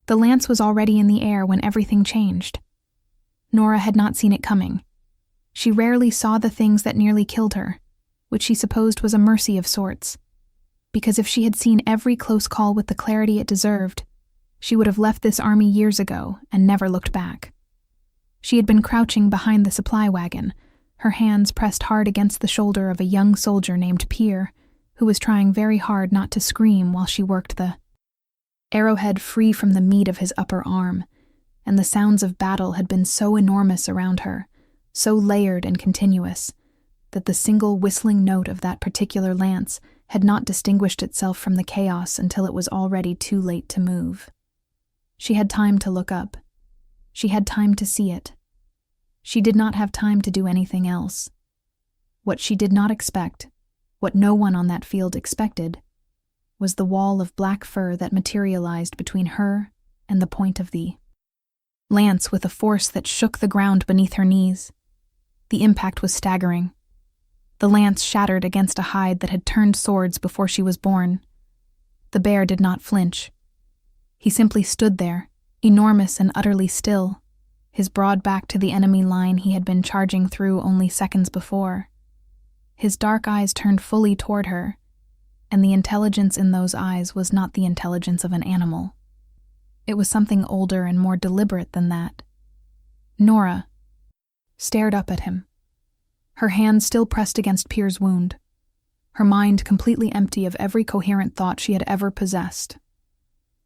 The lance was already in the air when everything changed. Nora had not seen it coming. She rarely saw the things that nearly killed her, which she supposed was a mercy of sorts. Because if she had seen every close call with the clarity it deserved, she would have left this army years ago and never looked back. She had been crouching behind the supply wagon, her hands pressed hard against the shoulder of a young soldier named Pierre, who was trying very hard not to scream while she worked the arrowhead free from the meat of his upper arm, and the sounds of battle had been so enormous around her, so layered and continuous, that the single whistling note of that particular lance had not distinguished itself from the chaos until it was already too late to move. She had time to look up. She had time to see it. She did not have time to do anything else. What she did not expect, what no one on that field expected, was the wall of black fur that materialized between her and the point of the lance with a force that shook the ground beneath her knees. The impact was staggering. The lance shattered against a hide that had turned swords before she was born. The bear did not flinch. He simply stood there, enormous and utterly still, his broad back to the enemy line he had been charging through only seconds before. His dark eyes turned fully toward her, and the intelligence in those eyes was not the intelligence of an animal. It was something older and more deliberate than that. Nora stared up at him, her hand still pressed against Pierre's wound, her mind completely empty of every coherent thought she had ever possessed.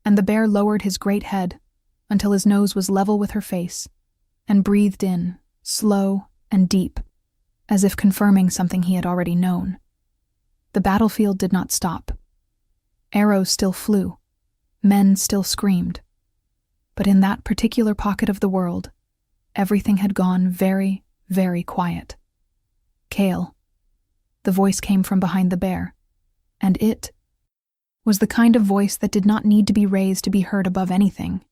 And the bear lowered his great head until his nose was level with her face, and breathed in, slow and deep, as if confirming something he had already known. The battlefield did not stop. Arrows still flew. Men still screamed. But in that particular pocket of the world, everything had gone very, very quiet. Kale. The voice came from behind the bear, and it was the kind of voice that did not need to be raised to be heard above anything.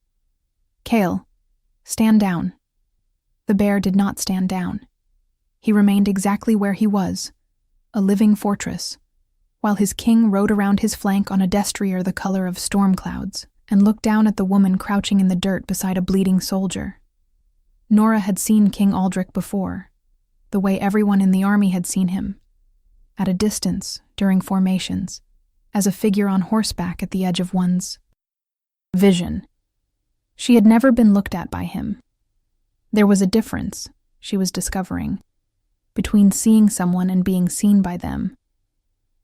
Kale, stand down. The bear did not stand down. He remained exactly where he was, a living fortress, while his king rode around his flank on a destrier the color of storm clouds and looked down at the woman crouching in the dirt beside a bleeding soldier. Nora had seen King Aldrich before, the way everyone in the army had seen him, at a distance during formations, as a figure on horseback at the edge of one's vision. She had never been looked at by him. There was a difference, she was discovering, between seeing someone and being seen by them,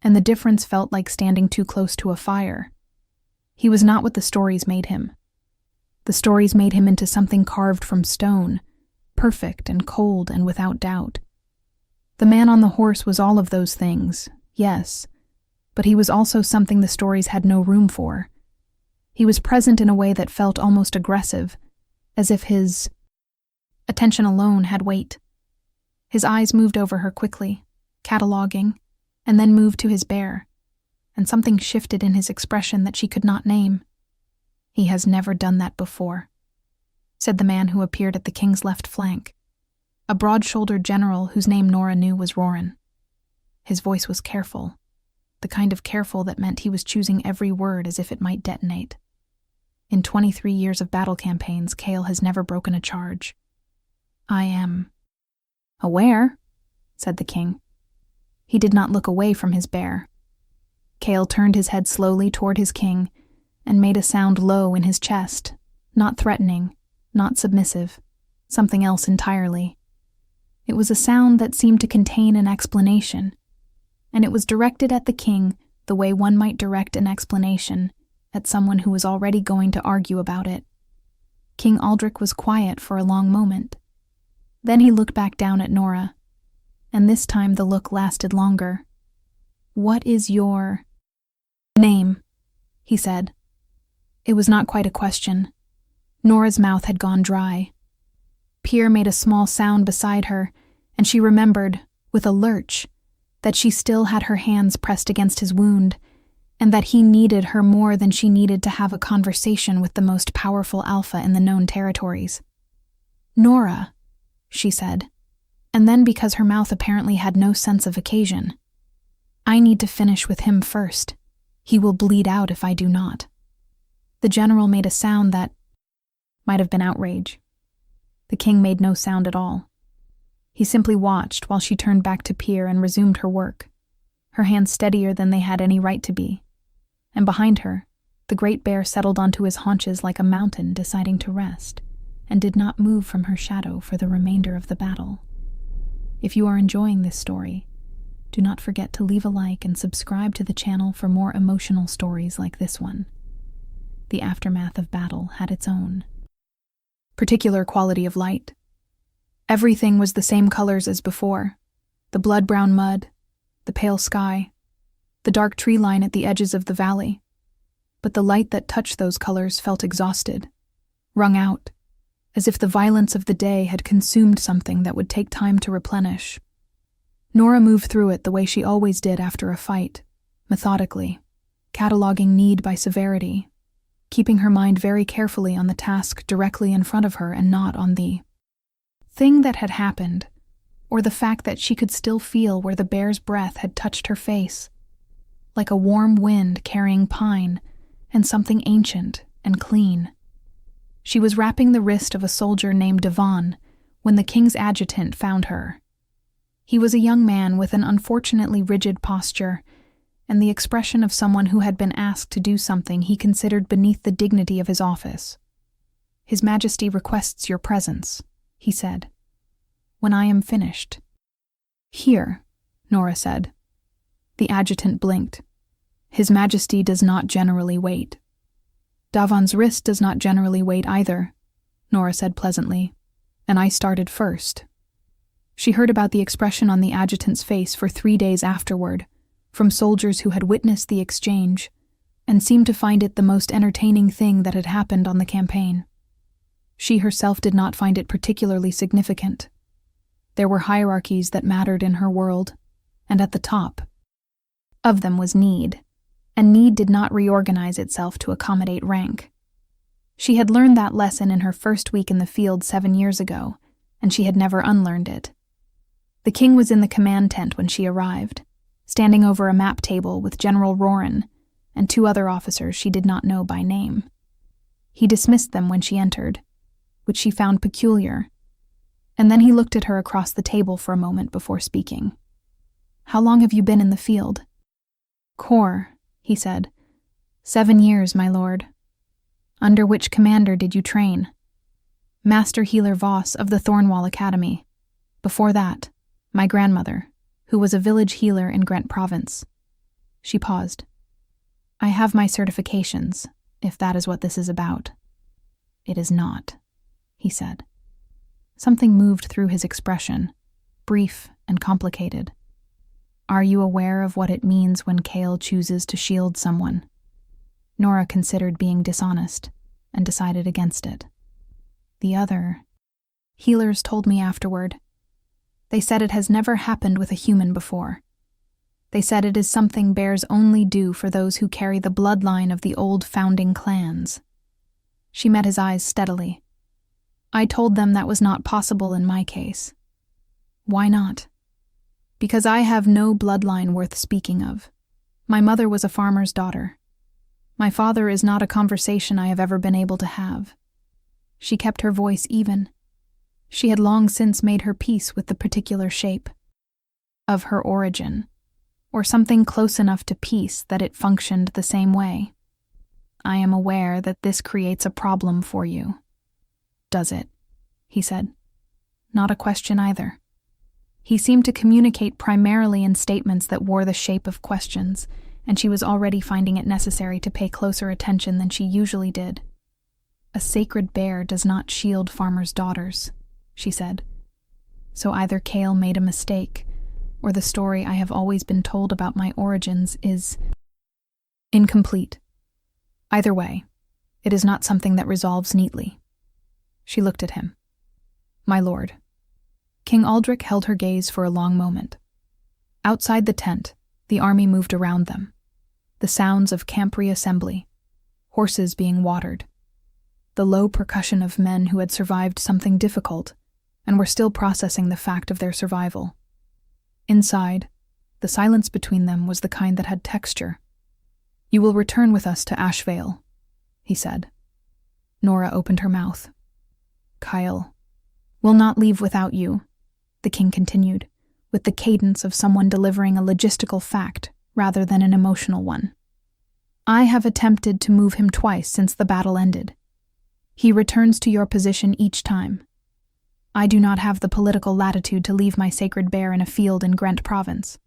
and the difference felt like standing too close to a fire. He was not what the stories made him. The stories made him into something carved from stone, perfect and cold and without doubt. The man on the horse was all of those things, yes, but he was also something the stories had no room for. He was present in a way that felt almost aggressive, as if his attention alone had weight. His eyes moved over her quickly, cataloging, and then moved to his bear, and something shifted in his expression that she could not name. "He has never done that before," said the man who appeared at the king's left flank, a broad-shouldered general whose name Nora knew was Roran. His voice was careful, the kind of careful that meant he was choosing every word as if it might detonate. In 23 years of battle campaigns, Kale has never broken a charge. "I am aware," said the king. He did not look away from his bear. Kale turned his head slowly toward his king and made a sound low in his chest, not threatening, not submissive, something else entirely. It was a sound that seemed to contain an explanation, and it was directed at the king the way one might direct an explanation at someone who was already going to argue about it. King Aldrich was quiet for a long moment. Then he looked back down at Nora, and this time the look lasted longer. "What is your name?" he said. It was not quite a question. Nora's mouth had gone dry. Pierre made a small sound beside her, and she remembered, with a lurch, that she still had her hands pressed against his wound, and that he needed her more than she needed to have a conversation with the most powerful alpha in the known territories. "Nora," she said, and then, because her mouth apparently had no sense of occasion, "I need to finish with him first. He will bleed out if I do not." The general made a sound that, might have been outrage. The king made no sound at all. He simply watched while she turned back to peer and resumed her work, her hands steadier than they had any right to be. And behind her, the great bear settled onto his haunches like a mountain, deciding to rest, and did not move from her shadow for the remainder of the battle. If you are enjoying this story, do not forget to leave a like and subscribe to the channel for more emotional stories like this one. The aftermath of battle had its own particular quality of light. Everything was the same colors as before: the blood-brown mud, the pale sky, the dark tree line at the edges of the valley. But the light that touched those colors felt exhausted, wrung out, as if the violence of the day had consumed something that would take time to replenish. Nora moved through it the way she always did after a fight, methodically, cataloging need by severity, keeping her mind very carefully on the task directly in front of her and not on the thing that had happened, or the fact that she could still feel where the bear's breath had touched her face, like a warm wind carrying pine and something ancient and clean. She was wrapping the wrist of a soldier named Devon when the king's adjutant found her. He was a young man with an unfortunately rigid posture and the expression of someone who had been asked to do something he considered beneath the dignity of his office. "His Majesty requests your presence," he said, "when I am finished." "Here," Nora said. The adjutant blinked. "His Majesty does not generally wait." "Davon's wrist does not generally wait either," Nora said pleasantly, "and I started first." She heard about the expression on the adjutant's face for 3 days afterward, from soldiers who had witnessed the exchange, and seemed to find it the most entertaining thing that had happened on the campaign. She herself did not find it particularly significant. There were hierarchies that mattered in her world, and at the top of them was need, and need did not reorganize itself to accommodate rank. She had learned that lesson in her first week in the field 7 years ago, and she had never unlearned it. The king was in the command tent when she arrived, standing over a map table with General Roran and 2 other officers she did not know by name. He dismissed them when she entered, which she found peculiar, and then he looked at her across the table for a moment before speaking. "How long have you been in the field?" "Corps," he said. 7 years, my lord." "Under which commander did you train?" "Master Healer Voss of the Thornwall Academy. Before that, my grandmother, who was a village healer in Gwent Province." She paused. "I have my certifications, if that is what this is about." "It is not," he said. Something moved through his expression, brief and complicated. "Are you aware of what it means when Kale chooses to shield someone?" Nora considered being dishonest and decided against it. "The other healers told me afterward. They said it has never happened with a human before. They said it is something bears only do for those who carry the bloodline of the old founding clans." She met his eyes steadily. "I told them that was not possible in my case." "Why not?" "Because I have no bloodline worth speaking of. My mother was a farmer's daughter. My father is not a conversation I have ever been able to have." She kept her voice even. She had long since made her peace with the particular shape of her origin, or something close enough to peace that it functioned the same way. "I am aware that this creates a problem for you." "Does it?" he said. Not a question either. He seemed to communicate primarily in statements that wore the shape of questions, and she was already finding it necessary to pay closer attention than she usually did. "A sacred bear does not shield farmers' daughters," she said. "So either Kale made a mistake, or the story I have always been told about my origins is incomplete. Either way, it is not something that resolves neatly." She looked at him. "My lord." King Aldrich held her gaze for a long moment. Outside the tent, the army moved around them. The sounds of camp reassembly, horses being watered, the low percussion of men who had survived something difficult and were still processing the fact of their survival. Inside, the silence between them was the kind that had texture. "You will return with us to Ashvale," he said. Nora opened her mouth, Kyle, will not leave without you, the king continued, with the cadence of someone delivering a logistical fact rather than an emotional one. I have attempted to move him twice since the battle ended. He returns to your position each time. I do not have the political latitude to leave my sacred bear in a field in Gwent province,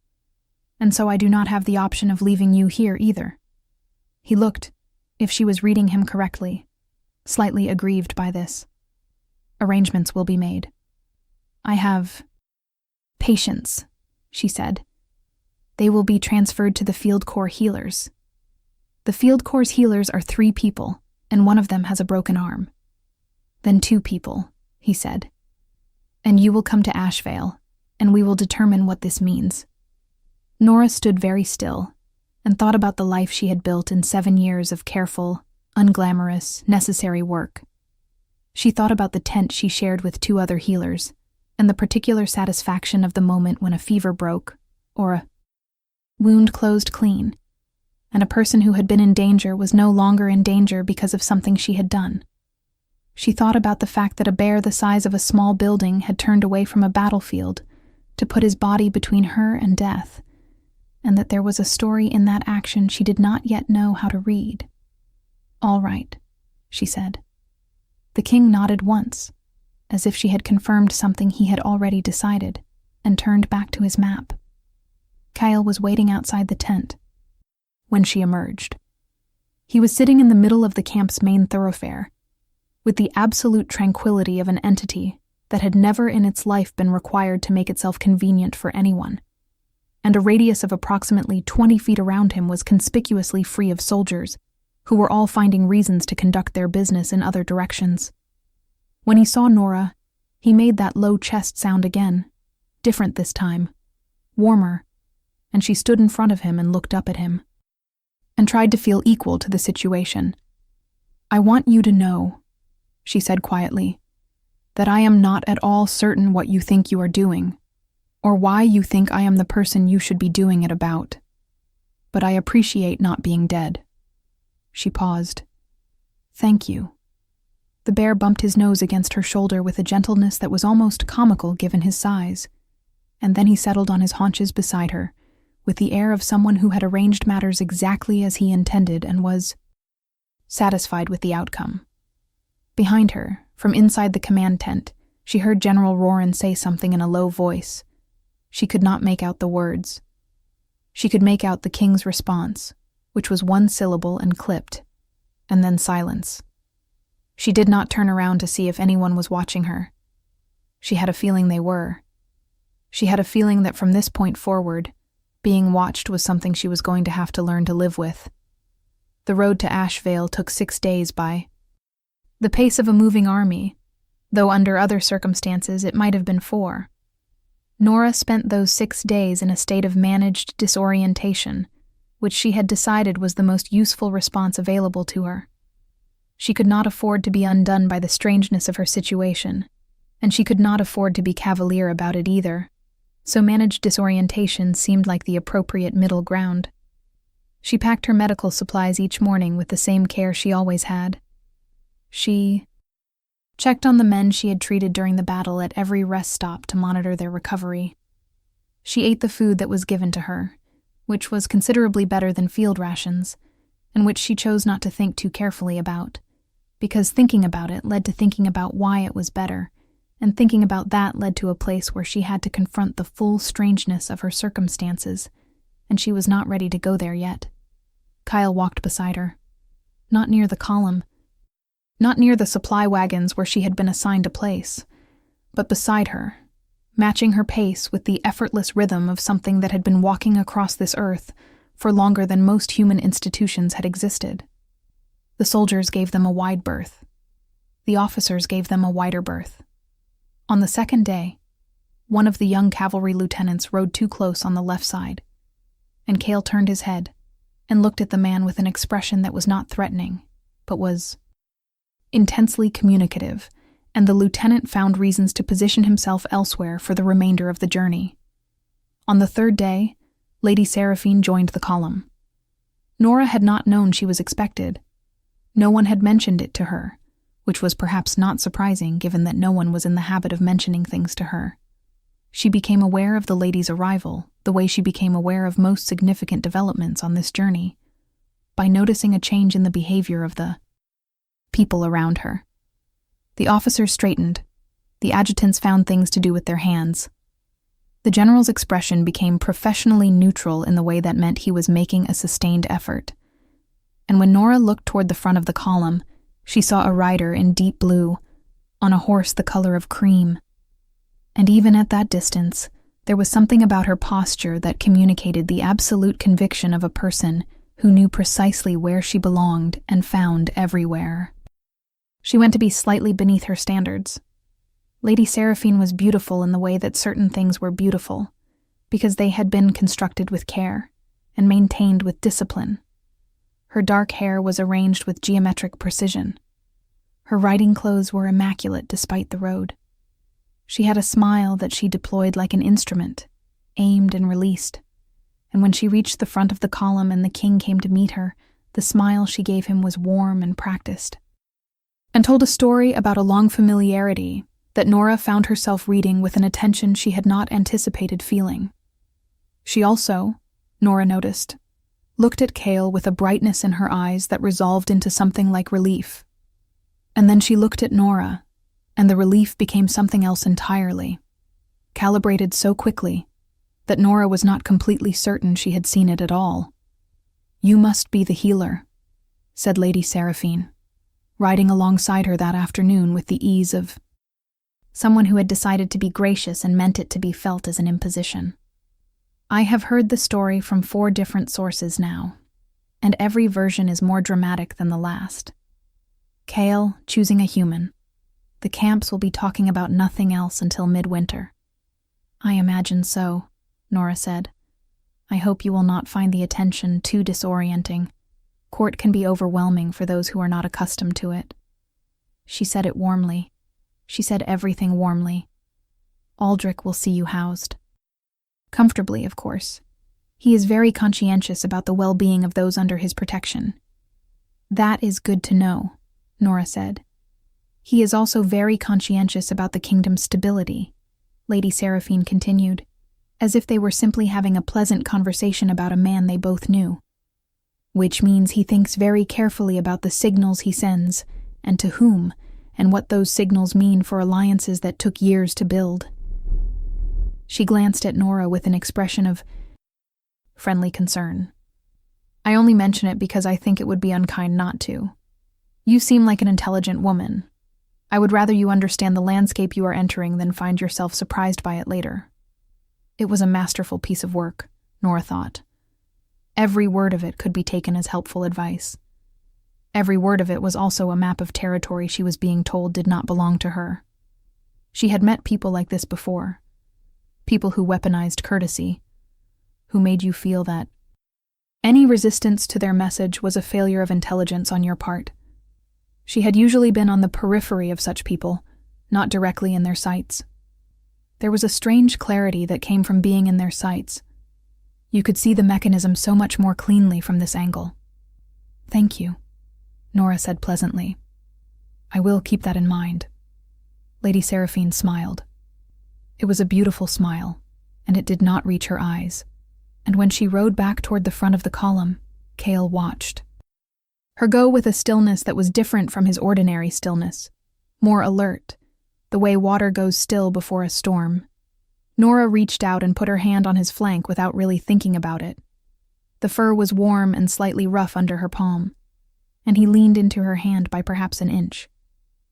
and so I do not have the option of leaving you here either. He looked, if she was reading him correctly, slightly aggrieved by this. Arrangements will be made. I have patience, she said. They will be transferred to the Field Corps healers. The Field Corps' healers are 3 people, and one of them has a broken arm. Then 2 people, he said. And you will come to Ashvale, and we will determine what this means. Nora stood very still and thought about the life she had built in 7 years of careful, unglamorous, necessary work. She thought about the tent she shared with 2 other healers, and the particular satisfaction of the moment when a fever broke, or a wound closed clean, and a person who had been in danger was no longer in danger because of something she had done. She thought about the fact that a bear the size of a small building had turned away from a battlefield to put his body between her and death, and that there was a story in that action she did not yet know how to read. All right, she said. The king nodded once, as if she had confirmed something he had already decided, and turned back to his map. Kyle was waiting outside the tent when she emerged. He was sitting in the middle of the camp's main thoroughfare, with the absolute tranquility of an entity that had never in its life been required to make itself convenient for anyone, and a radius of approximately 20 feet around him was conspicuously free of soldiers, who were all finding reasons to conduct their business in other directions. When he saw Nora, he made that low chest sound again, different this time, warmer, and she stood in front of him and looked up at him, and tried to feel equal to the situation. I want you to know, she said quietly, that I am not at all certain what you think you are doing, or why you think I am the person you should be doing it about. But I appreciate not being dead. She paused. Thank you. The bear bumped his nose against her shoulder with a gentleness that was almost comical given his size, and then he settled on his haunches beside her, with the air of someone who had arranged matters exactly as he intended and was satisfied with the outcome. Behind her, from inside the command tent, she heard General Roran say something in a low voice. She could not make out the words. She could make out the king's response, which was 1 syllable and clipped, and then silence. She did not turn around to see if anyone was watching her. She had a feeling they were. She had a feeling that from this point forward, being watched was something she was going to have to learn to live with. The road to Ashvale took 6 days by the pace of a moving army, though under other circumstances it might have been 4. Nora spent those 6 days in a state of managed disorientation, which she had decided was the most useful response available to her. She could not afford to be undone by the strangeness of her situation, and she could not afford to be cavalier about it either, so managed disorientation seemed like the appropriate middle ground. She packed her medical supplies each morning with the same care she always had. She checked on the men she had treated during the battle at every rest stop to monitor their recovery. She ate the food that was given to her, which was considerably better than field rations, and which she chose not to think too carefully about, because thinking about it led to thinking about why it was better, and thinking about that led to a place where she had to confront the full strangeness of her circumstances, and she was not ready to go there yet. Kyle walked beside her. Not near the column, not near the supply wagons where she had been assigned a place, but beside her, matching her pace with the effortless rhythm of something that had been walking across this earth for longer than most human institutions had existed. The soldiers gave them a wide berth. The officers gave them a wider berth. On the second day, one of the young cavalry lieutenants rode too close on the left side, and Cale turned his head and looked at the man with an expression that was not threatening, but was intensely communicative, and the lieutenant found reasons to position himself elsewhere for the remainder of the journey. On the third day, Lady Seraphine joined the column. Nora had not known she was expected. No one had mentioned it to her, which was perhaps not surprising given that no one was in the habit of mentioning things to her. She became aware of the lady's arrival, the way she became aware of most significant developments on this journey, by noticing a change in the behavior of the people around her. The officers straightened. The adjutants found things to do with their hands. The general's expression became professionally neutral in the way that meant he was making a sustained effort. And when Nora looked toward the front of the column, she saw a rider in deep blue, on a horse the color of cream. And even at that distance, there was something about her posture that communicated the absolute conviction of a person who knew precisely where she belonged and found everywhere. She went to be slightly beneath her standards. Lady Seraphine was beautiful in the way that certain things were beautiful, because they had been constructed with care and maintained with discipline. Her dark hair was arranged with geometric precision. Her riding clothes were immaculate despite the road. She had a smile that she deployed like an instrument, aimed and released. And when she reached the front of the column and the king came to meet her, the smile she gave him was warm and practiced, and told a story about a long familiarity that Nora found herself reading with an attention she had not anticipated feeling. She also, Nora noticed, looked at Cale with a brightness in her eyes that resolved into something like relief. And then she looked at Nora, and the relief became something else entirely, calibrated so quickly that Nora was not completely certain she had seen it at all. "You must be the healer," said Lady Seraphine, riding alongside her that afternoon with the ease of someone who had decided to be gracious and meant it to be felt as an imposition. "I have heard the story from 4 different sources now, and every version is more dramatic than the last. Cale choosing a human. The camps will be talking about nothing else until midwinter." "I imagine so," Nora said. "I hope you will not find the attention too disorienting. Court can be overwhelming for those who are not accustomed to it." She said it warmly. She said everything warmly. "Aldrich will see you housed. Comfortably, of course. He is very conscientious about the well-being of those under his protection." "That is good to know," Nora said. "He is also very conscientious about the kingdom's stability," Lady Seraphine continued, as if they were simply having a pleasant conversation about a man they both knew. "Which means he thinks very carefully about the signals he sends, and to whom, and what those signals mean for alliances that took years to build." She glanced at Nora with an expression of friendly concern. "I only mention it because I think it would be unkind not to. You seem like an intelligent woman. I would rather you understand the landscape you are entering than find yourself surprised by it later." It was a masterful piece of work, Nora thought. Every word of it could be taken as helpful advice. Every word of it was also a map of territory she was being told did not belong to her. She had met people like this before. People who weaponized courtesy, who made you feel that any resistance to their message was a failure of intelligence on your part. She had usually been on the periphery of such people, not directly in their sights. There was a strange clarity that came from being in their sights. You could see the mechanism so much more cleanly from this angle. "Thank you," Nora said pleasantly. "I will keep that in mind." Lady Seraphine smiled. It was a beautiful smile, and it did not reach her eyes. And when she rode back toward the front of the column, Cale watched her go with a stillness that was different from his ordinary stillness, more alert, the way water goes still before a storm. Nora reached out and put her hand on his flank without really thinking about it. The fur was warm and slightly rough under her palm, and he leaned into her hand by perhaps an inch,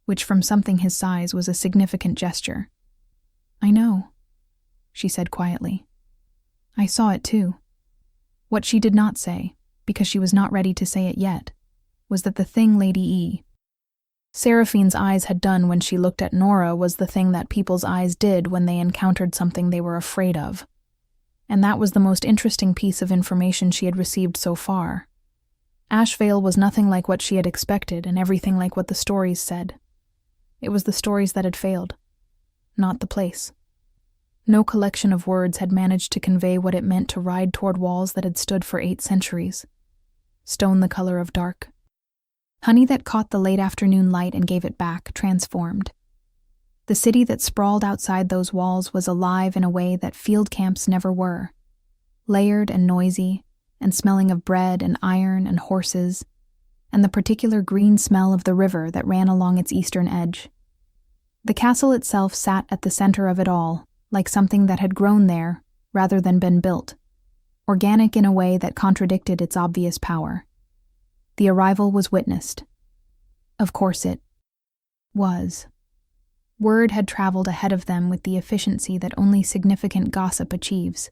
which from something his size was a significant gesture. "I know," she said quietly. "I saw it too." What she did not say, because she was not ready to say it yet, was that the thing Lady Seraphine's eyes had done when she looked at Nora was the thing that people's eyes did when they encountered something they were afraid of. And that was the most interesting piece of information she had received so far. Ashvale was nothing like what she had expected and everything like what the stories said. It was the stories that had failed, not the place. No collection of words had managed to convey what it meant to ride toward walls that had stood for 8 centuries. Stone the color of dark, Honey that caught the late afternoon light and gave it back, transformed. The city that sprawled outside those walls was alive in a way that field camps never were, layered and noisy, and smelling of bread and iron and horses, and the particular green smell of the river that ran along its eastern edge. The castle itself sat at the center of it all, like something that had grown there rather than been built, organic in a way that contradicted its obvious power. The arrival was witnessed. Of course it was. Word had traveled ahead of them with the efficiency that only significant gossip achieves,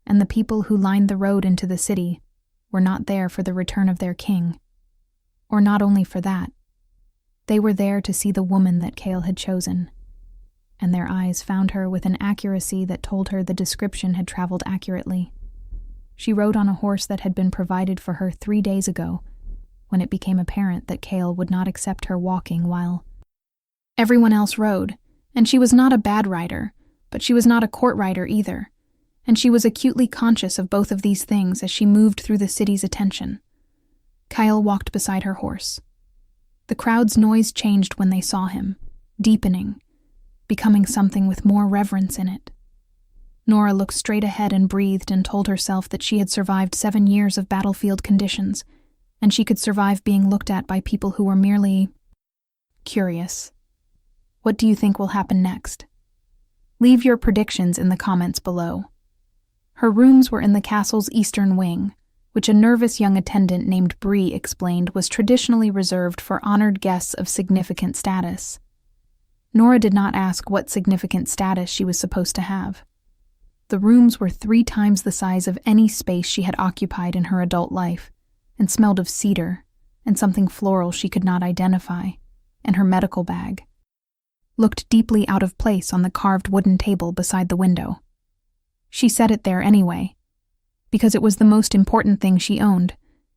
and the people who lined the road into the city were not there for the return of their king. Or not only for that. They were there to see the woman that Cale had chosen, and their eyes found her with an accuracy that told her the description had traveled accurately. She rode on a horse that had been provided for her 3 days ago, when it became apparent that Cale would not accept her walking while everyone else rode, and she was not a bad rider, but she was not a court rider either, and she was acutely conscious of both of these things as she moved through the city's attention. Kyle walked beside her horse. The crowd's noise changed when they saw him, deepening, becoming something with more reverence in it. Nora looked straight ahead and breathed and told herself that she had survived 7 years of battlefield conditions, and she could survive being looked at by people who were merely curious. What do you think will happen next? Leave your predictions in the comments below. Her rooms were in the castle's eastern wing, which a nervous young attendant named Bree explained was traditionally reserved for honored guests of significant status. Nora did not ask what significant status she was supposed to have. The rooms were 3 times the size of any space she had occupied in her adult life, and smelled of cedar and something floral she could not identify, and her medical bag looked deeply out of place on the carved wooden table beside the window. She set it there anyway, because it was the most important thing she owned,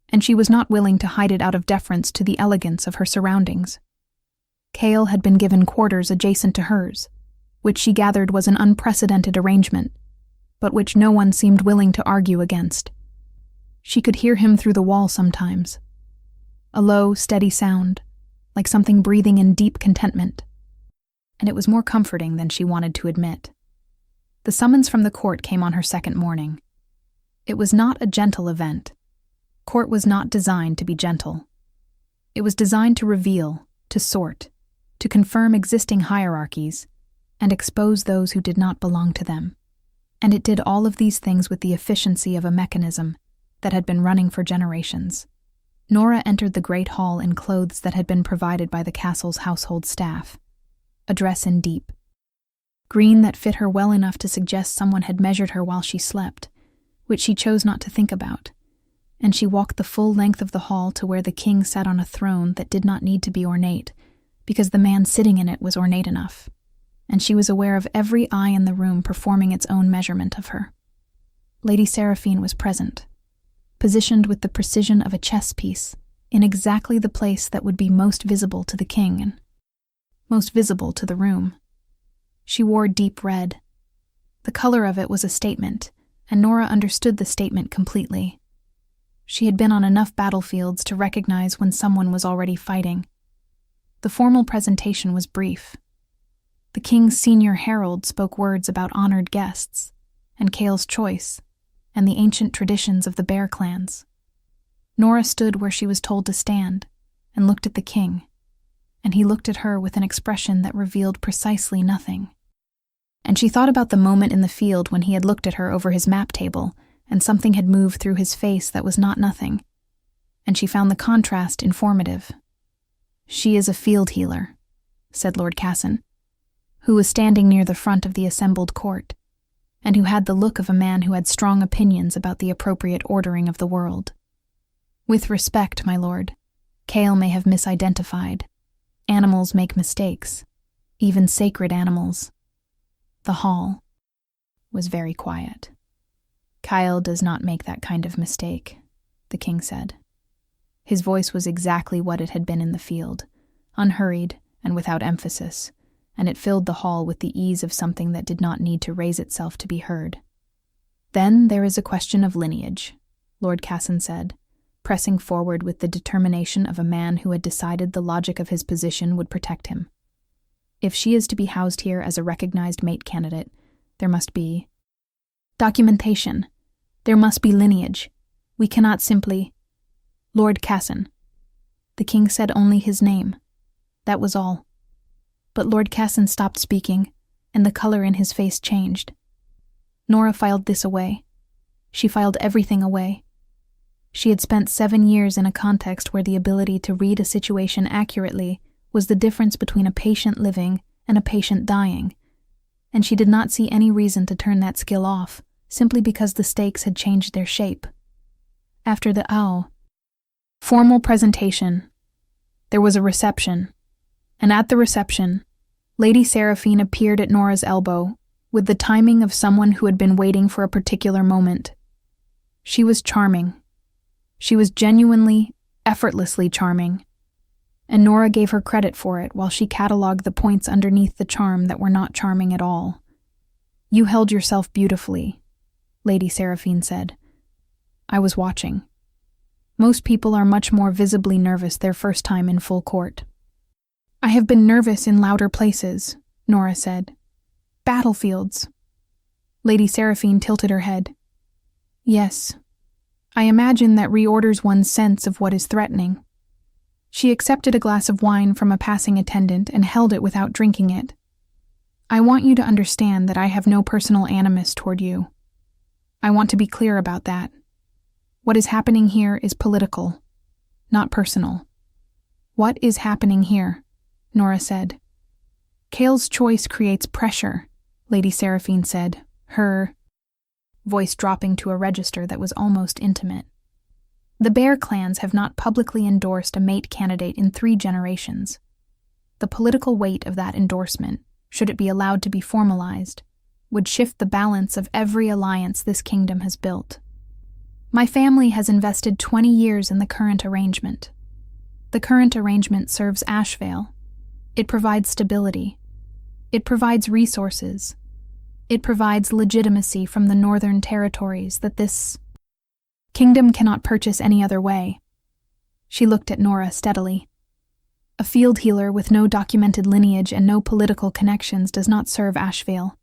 and she was not willing to hide it out of deference to the elegance of her surroundings. Cale had been given quarters adjacent to hers, which she gathered was an unprecedented arrangement, but which no one seemed willing to argue against. She could hear him through the wall sometimes. A low, steady sound, like something breathing in deep contentment. And it was more comforting than she wanted to admit. The summons from the court came on her second morning. It was not a gentle event. Court was not designed to be gentle. It was designed to reveal, to sort, to confirm existing hierarchies, and expose those who did not belong to them. And it did all of these things with the efficiency of a mechanism that had been running for generations. Nora entered the great hall in clothes that had been provided by the castle's household staff. A dress in deep green that fit her well enough to suggest someone had measured her while she slept, which she chose not to think about, and she walked the full length of the hall to where the king sat on a throne that did not need to be ornate, because the man sitting in it was ornate enough, and she was aware of every eye in the room performing its own measurement of her. Lady Seraphine was present, positioned with the precision of a chess piece, in exactly the place that would be most visible to the king and most visible to the room. She wore deep red. The color of it was a statement, and Nora understood the statement completely. She had been on enough battlefields to recognize when someone was already fighting. The formal presentation was brief. The king's senior herald spoke words about honored guests, and Cale's choice, and the ancient traditions of the Bear clans. Nora stood where she was told to stand, and looked at the king, and he looked at her with an expression that revealed precisely nothing. And she thought about the moment in the field when he had looked at her over his map table, and something had moved through his face that was not nothing, and she found the contrast informative. "She is a field healer," said Lord Casson, who was standing near the front of the assembled court, and who had the look of a man who had strong opinions about the appropriate ordering of the world. "With respect, my lord, Cale may have misidentified. Animals make mistakes, even sacred animals." The hall was very quiet. "Kyle does not make that kind of mistake," the king said. His voice was exactly what it had been in the field, unhurried and without emphasis, and it filled the hall with the ease of something that did not need to raise itself to be heard. "Then there is a question of lineage," Lord Casson said, pressing forward with the determination of a man who had decided the logic of his position would protect him. If she is to be housed here as a recognized mate candidate, there must be documentation. There must be lineage. We cannot simply... Lord Casson. The king said only his name. That was all. But Lord Casson stopped speaking, and the color in his face changed. Nora filed this away. She filed everything away. She had spent 7 years in a context where the ability to read a situation accurately was the difference between a patient living and a patient dying, and she did not see any reason to turn that skill off, simply because the stakes had changed their shape. After the formal presentation, there was a reception, and at the reception, Lady Seraphine appeared at Nora's elbow with the timing of someone who had been waiting for a particular moment. She was charming. She was genuinely, effortlessly charming, and Nora gave her credit for it while she catalogued the points underneath the charm that were not charming at all. "You held yourself beautifully," Lady Seraphine said. "I was watching. Most people are much more visibly nervous their first time in full court." "I have been nervous in louder places," Nora said. "Battlefields." Lady Seraphine tilted her head. "Yes. I imagine that reorders one's sense of what is threatening." She accepted a glass of wine from a passing attendant and held it without drinking it. "I want you to understand that I have no personal animus toward you. I want to be clear about that. What is happening here is political, not personal." "What is happening here?" Nora said. "Kale's choice creates pressure," Lady Seraphine said, her voice dropping to a register that was almost intimate. "The Bear clans have not publicly endorsed a mate candidate in 3 generations. The political weight of that endorsement, should it be allowed to be formalized, would shift the balance of every alliance this kingdom has built. My family has invested 20 years in the current arrangement. The current arrangement serves Ashvale. It provides stability. It provides resources. It provides legitimacy from the northern territories that this kingdom cannot purchase any other way." She looked at Nora steadily. "A field healer with no documented lineage and no political connections does not serve Ashvale.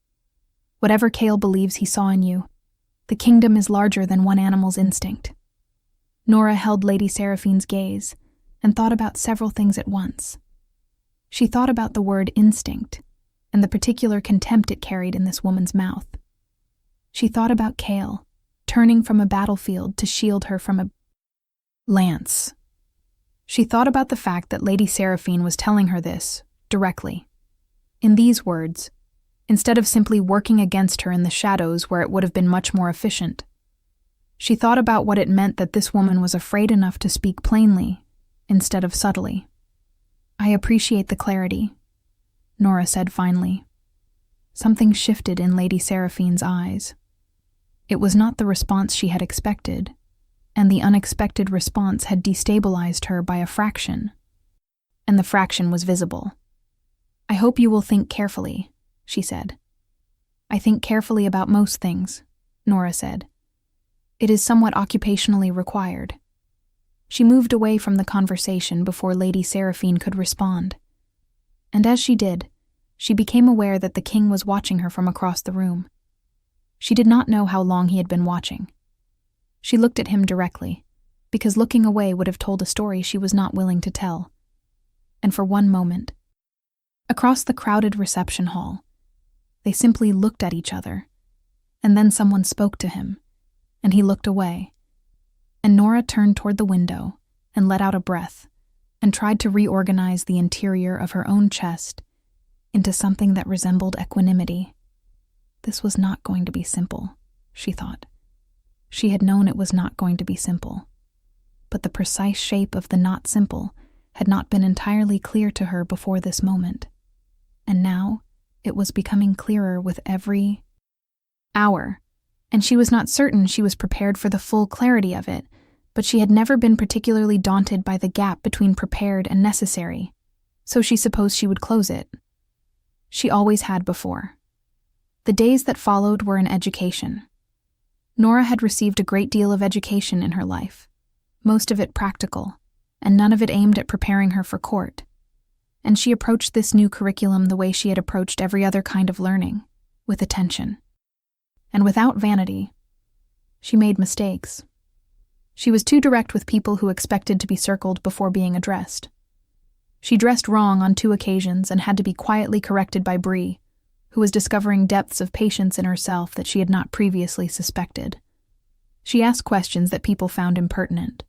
Whatever Kale believes he saw in you, the kingdom is larger than one animal's instinct." Nora held Lady Seraphine's gaze and thought about several things at once. She thought about the word instinct and the particular contempt it carried in this woman's mouth. She thought about Kale, turning from a battlefield to shield her from a lance. She thought about the fact that Lady Seraphine was telling her this, directly, in these words, instead of simply working against her in the shadows where it would have been much more efficient. She thought about what it meant that this woman was afraid enough to speak plainly, instead of subtly. "I appreciate the clarity," Nora said finally. Something shifted in Lady Seraphine's eyes. It was not the response she had expected, and the unexpected response had destabilized her by a fraction, and the fraction was visible. "I hope you will think carefully," she said. "I think carefully about most things," Nora said. "It is somewhat occupationally required." She moved away from the conversation before Lady Seraphine could respond. And as she did, she became aware that the king was watching her from across the room. She did not know how long he had been watching. She looked at him directly, because looking away would have told a story she was not willing to tell. And for one moment, across the crowded reception hall, they simply looked at each other, and then someone spoke to him, and he looked away. And Nora turned toward the window and let out a breath and tried to reorganize the interior of her own chest into something that resembled equanimity. This was not going to be simple, she thought. She had known it was not going to be simple, but the precise shape of the not simple had not been entirely clear to her before this moment, and now it was becoming clearer with every hour, and she was not certain she was prepared for the full clarity of it, but she had never been particularly daunted by the gap between prepared and necessary, so she supposed she would close it. She always had before. The days that followed were an education. Nora had received a great deal of education in her life, most of it practical, and none of it aimed at preparing her for court. And she approached this new curriculum the way she had approached every other kind of learning, with attention. And without vanity. She made mistakes. She was too direct with people who expected to be circled before being addressed. She dressed wrong on 2 occasions and had to be quietly corrected by Bree, who was discovering depths of patience in herself that she had not previously suspected. She asked questions that people found impertinent,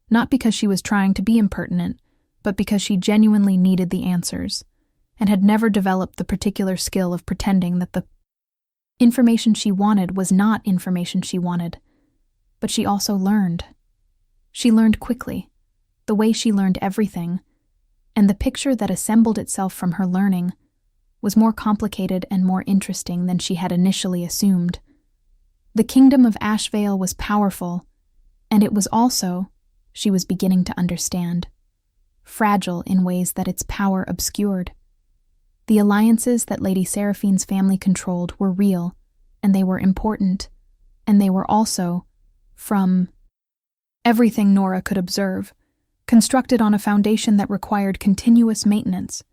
not because she was trying to be impertinent, but because she genuinely needed the answers, and had never developed the particular skill of pretending that the information she wanted was not information she wanted. But she also learned. She learned quickly, the way she learned everything, and the picture that assembled itself from her learning was more complicated and more interesting than she had initially assumed. The kingdom of Ashvale was powerful, and it was also, she was beginning to understand, fragile in ways that its power obscured. The alliances that Lady Seraphine's family controlled were real, and they were important, and they were also, from everything Nora could observe, constructed on a foundation that required continuous maintenance,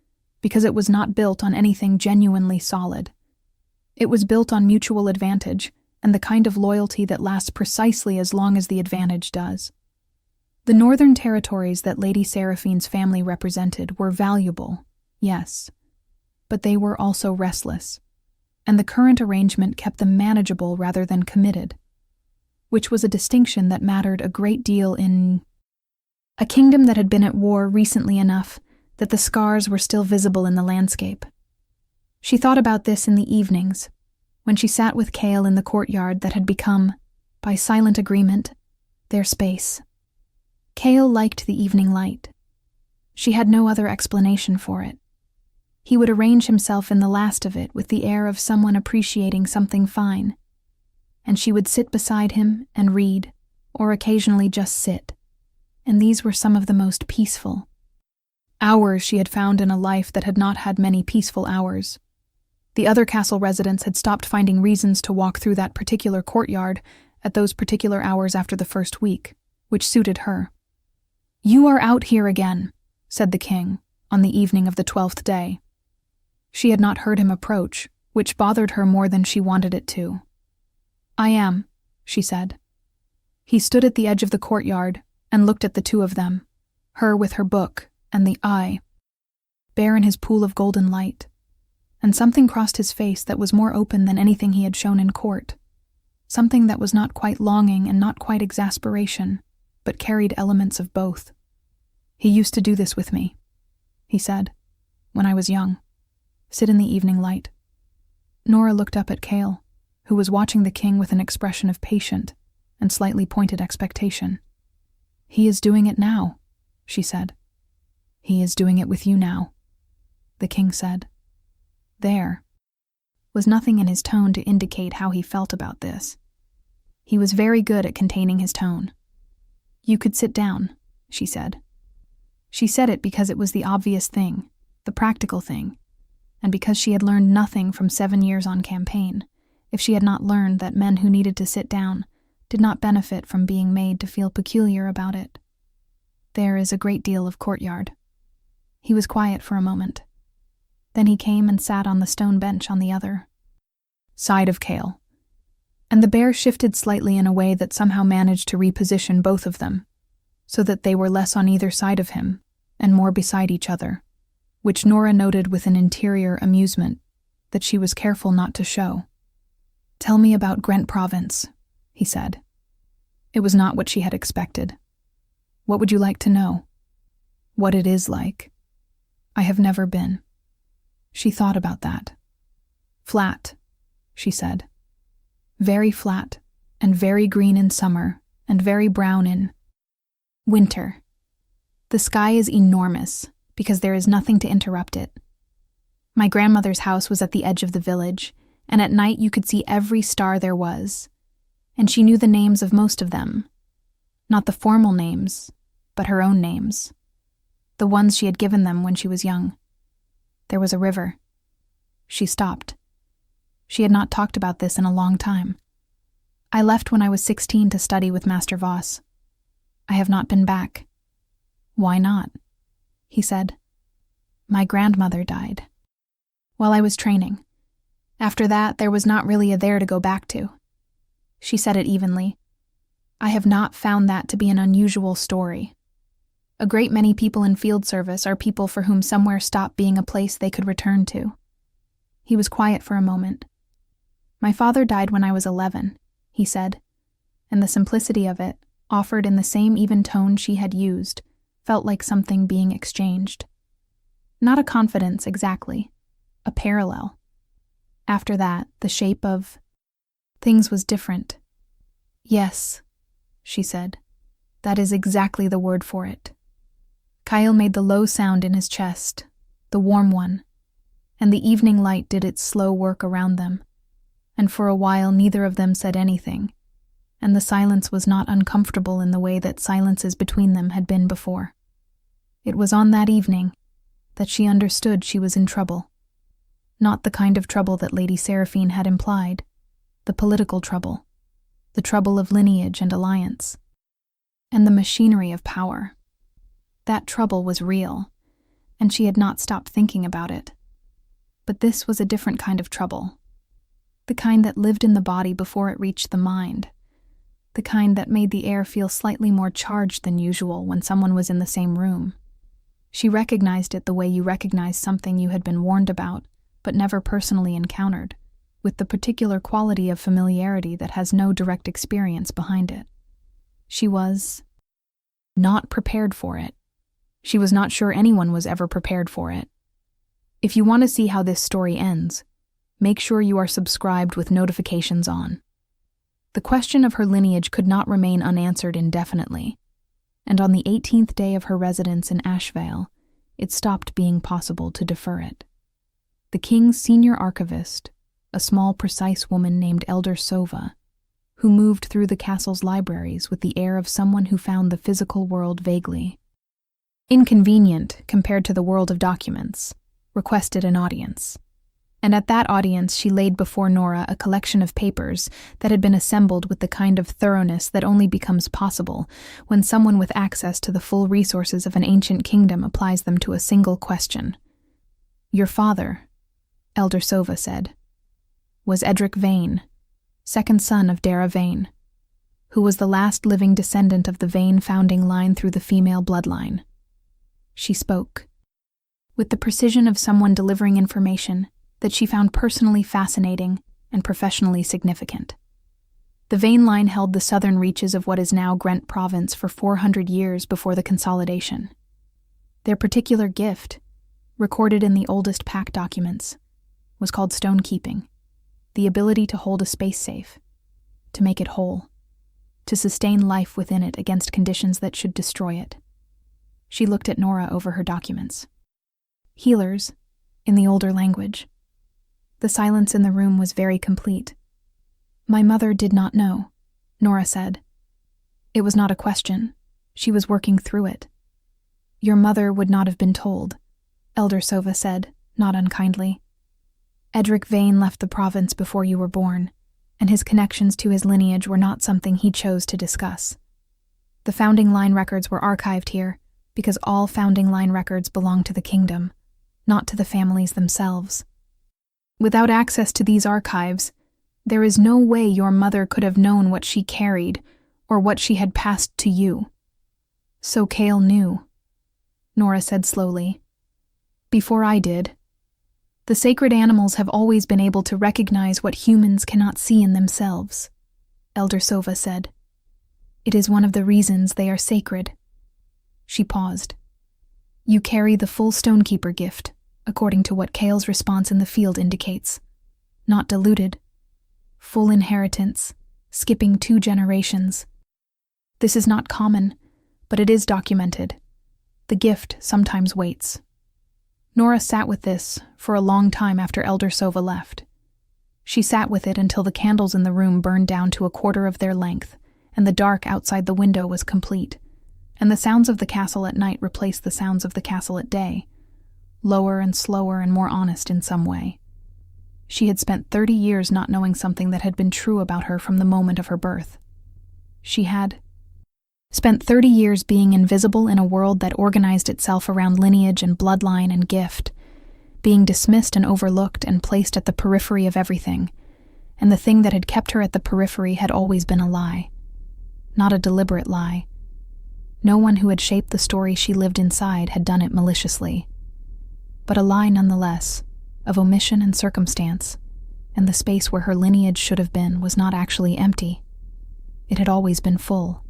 because it was not built on anything genuinely solid. It was built on mutual advantage, and the kind of loyalty that lasts precisely as long as the advantage does. The northern territories that Lady Seraphine's family represented were valuable, yes, but they were also restless, and the current arrangement kept them manageable rather than committed, which was a distinction that mattered a great deal in a kingdom that had been at war recently enough that the scars were still visible in the landscape. She thought about this in the evenings, when she sat with Cale in the courtyard that had become, by silent agreement, their space. Cale liked the evening light. She had no other explanation for it. He would arrange himself in the last of it with the air of someone appreciating something fine, and she would sit beside him and read, or occasionally just sit, and these were some of the most peaceful hours she had found in a life that had not had many peaceful hours. The other castle residents had stopped finding reasons to walk through that particular courtyard at those particular hours after the first week, which suited her. "You are out here again," said the king, on the evening of the 12th day. She had not heard him approach, which bothered her more than she wanted it to. "I am," she said. He stood at the edge of the courtyard and looked at the two of them, her with her book and the eye, bare in his pool of golden light, and something crossed his face that was more open than anything he had shown in court, something that was not quite longing and not quite exasperation, but carried elements of both. "He used to do this with me," he said, "when I was young. Sit in the evening light." Nora looked up at Cale, who was watching the king with an expression of patient and slightly pointed expectation. "He is doing it now," she said. "He is doing it with you now," the king said. There was nothing in his tone to indicate how he felt about this. He was very good at containing his tone. "You could sit down," she said. She said it because it was the obvious thing, the practical thing, and because she had learned nothing from 7 years on campaign, if she had not learned that men who needed to sit down did not benefit from being made to feel peculiar about it. There is a great deal of courtyard. He was quiet for a moment. Then he came and sat on the stone bench on the other side of Cale, and the bear shifted slightly in a way that somehow managed to reposition both of them, so that they were less on either side of him and more beside each other, which Nora noted with an interior amusement that she was careful not to show. "Tell me about Gwent Province," he said. It was not what she had expected. "What would you like to know?" "What it is like." "I have never been." She thought about that. "Flat," she said. "Very flat, and very green in summer, and very brown in winter. The sky is enormous, because there is nothing to interrupt it. My grandmother's house was at the edge of the village, and at night you could see every star there was, and she knew the names of most of them. Not the formal names, but her own names. The ones she had given them when she was young. There was a river." She stopped. She had not talked about this in a long time. "I left when I was 16 to study with Master Voss. I have not been back." "Why not?" he said. "My grandmother died while I was training. After that, there was not really a there to go back to." She said it evenly. "I have not found that to be an unusual story. A great many people in field service are people for whom somewhere stopped being a place they could return to." He was quiet for a moment. "My father died when I was 11, he said, and the simplicity of it, offered in the same even tone she had used, felt like something being exchanged. Not a confidence exactly, a parallel. After that, the shape of things was different. "Yes," she said, "that is exactly the word for it." Kyle made the low sound in his chest, the warm one, and the evening light did its slow work around them, and for a while neither of them said anything, and the silence was not uncomfortable in the way that silences between them had been before. It was on that evening that she understood she was in trouble. Not the kind of trouble that Lady Seraphine had implied, the political trouble, the trouble of lineage and alliance, and the machinery of power. That trouble was real, and she had not stopped thinking about it. But this was a different kind of trouble, the kind that lived in the body before it reached the mind, the kind that made the air feel slightly more charged than usual when someone was in the same room. She recognized it the way you recognize something you had been warned about, but never personally encountered, with the particular quality of familiarity that has no direct experience behind it. She was not prepared for it. She was not sure anyone was ever prepared for it. If you want to see how this story ends, make sure you are subscribed with notifications on. The question of her lineage could not remain unanswered indefinitely, and on the 18th day of her residence in Ashvale, it stopped being possible to defer it. The king's senior archivist, a small, precise woman named Elder Sova, who moved through the castle's libraries with the air of someone who found the physical world vaguely inconvenient compared to the world of documents, requested an audience. And at that audience she laid before Nora a collection of papers that had been assembled with the kind of thoroughness that only becomes possible when someone with access to the full resources of an ancient kingdom applies them to a single question. "Your father," Elder Sova said, "was Edric Vane, second son of Dara Vane, who was the last living descendant of the Vane founding line through the female bloodline." She spoke, with the precision of someone delivering information that she found personally fascinating and professionally significant. The Vane line held the southern reaches of what is now Gwent province for 400 years before the consolidation. Their particular gift, recorded in the oldest pack documents, was called stonekeeping, the ability to hold a space safe, to make it whole, to sustain life within it against conditions that should destroy it. She looked at Nora over her documents. Healers, in the older language. The silence in the room was very complete. "My mother did not know," Nora said. "It was not a question. She was working through it." "Your mother would not have been told," Elder Sova said, not unkindly. "Edric Vane left the province before you were born, and his connections to his lineage were not something he chose to discuss. The founding line records were archived here, because all founding line records belong to the kingdom, not to the families themselves. Without access to these archives, there is no way your mother could have known what she carried or what she had passed to you." "So Kale knew," Nora said slowly. "Before I did. The sacred animals have always been able to recognize what humans cannot see in themselves," Elder Sova said. "It is one of the reasons they are sacred." She paused. "You carry the full stonekeeper gift, according to what Kale's response in the field indicates. Not diluted. Full inheritance, skipping 2 generations. This is not common, but it is documented. The gift sometimes waits." Nora sat with this for a long time after Elder Sova left. She sat with it until the candles in the room burned down to 1/4 of their length, and the dark outside the window was complete, and the sounds of the castle at night replaced the sounds of the castle at day, lower and slower and more honest in some way. She had spent 30 years not knowing something that had been true about her from the moment of her birth. She had spent 30 years being invisible in a world that organized itself around lineage and bloodline and gift, being dismissed and overlooked and placed at the periphery of everything, and the thing that had kept her at the periphery had always been a lie. Not a deliberate lie. No one who had shaped the story she lived inside had done it maliciously. But a lie nonetheless, of omission and circumstance, and the space where her lineage should have been was not actually empty. It had always been full.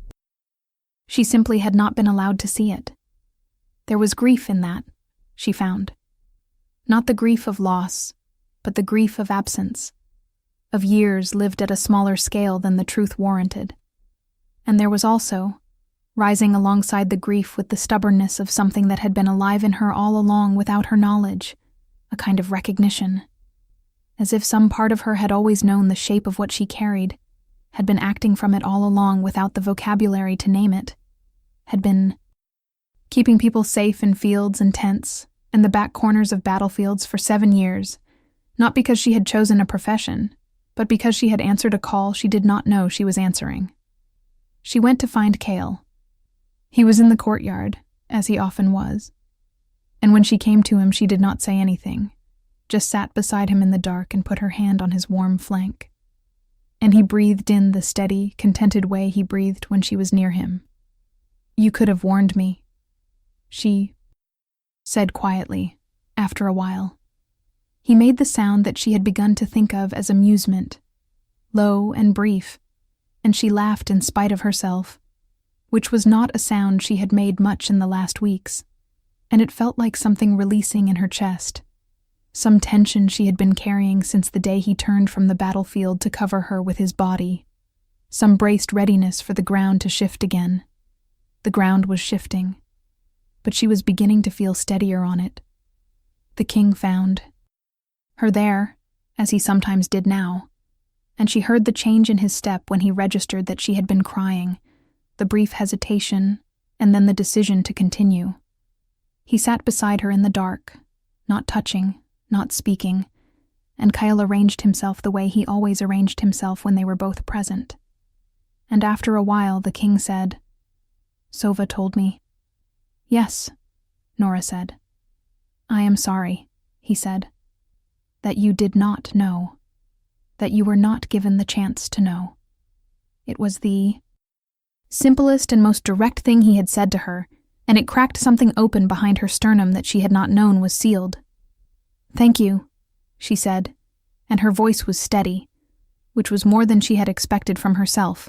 She simply had not been allowed to see it. There was grief in that, she found. Not the grief of loss, but the grief of absence, of years lived at a smaller scale than the truth warranted. And there was also, rising alongside the grief with the stubbornness of something that had been alive in her all along without her knowledge, a kind of recognition. As if some part of her had always known the shape of what she carried, had been acting from it all along without the vocabulary to name it, had been keeping people safe in fields and tents and the back corners of battlefields for 7 years, not because she had chosen a profession, but because she had answered a call she did not know she was answering. She went to find Cale. He was in the courtyard, as he often was, and when she came to him she did not say anything, just sat beside him in the dark and put her hand on his warm flank. And he breathed in the steady, contented way he breathed when she was near him. "You could have warned me," she said quietly, after a while. He made the sound that she had begun to think of as amusement, low and brief, and she laughed in spite of herself, which was not a sound she had made much in the last weeks, and it felt like something releasing in her chest, some tension she had been carrying since the day he turned from the battlefield to cover her with his body, some braced readiness for the ground to shift again. The ground was shifting, but she was beginning to feel steadier on it. The king found her there, as he sometimes did now, and she heard the change in his step when he registered that she had been crying, the brief hesitation, and then the decision to continue. He sat beside her in the dark, not touching, not speaking, and Kyle arranged himself the way he always arranged himself when they were both present. And after a while the king said, "Sova told me." "Yes," Nora said. "I am sorry," he said, "that you did not know, that you were not given the chance to know." It was the simplest and most direct thing he had said to her, and it cracked something open behind her sternum that she had not known was sealed. "Thank you," she said, and her voice was steady, which was more than she had expected from herself.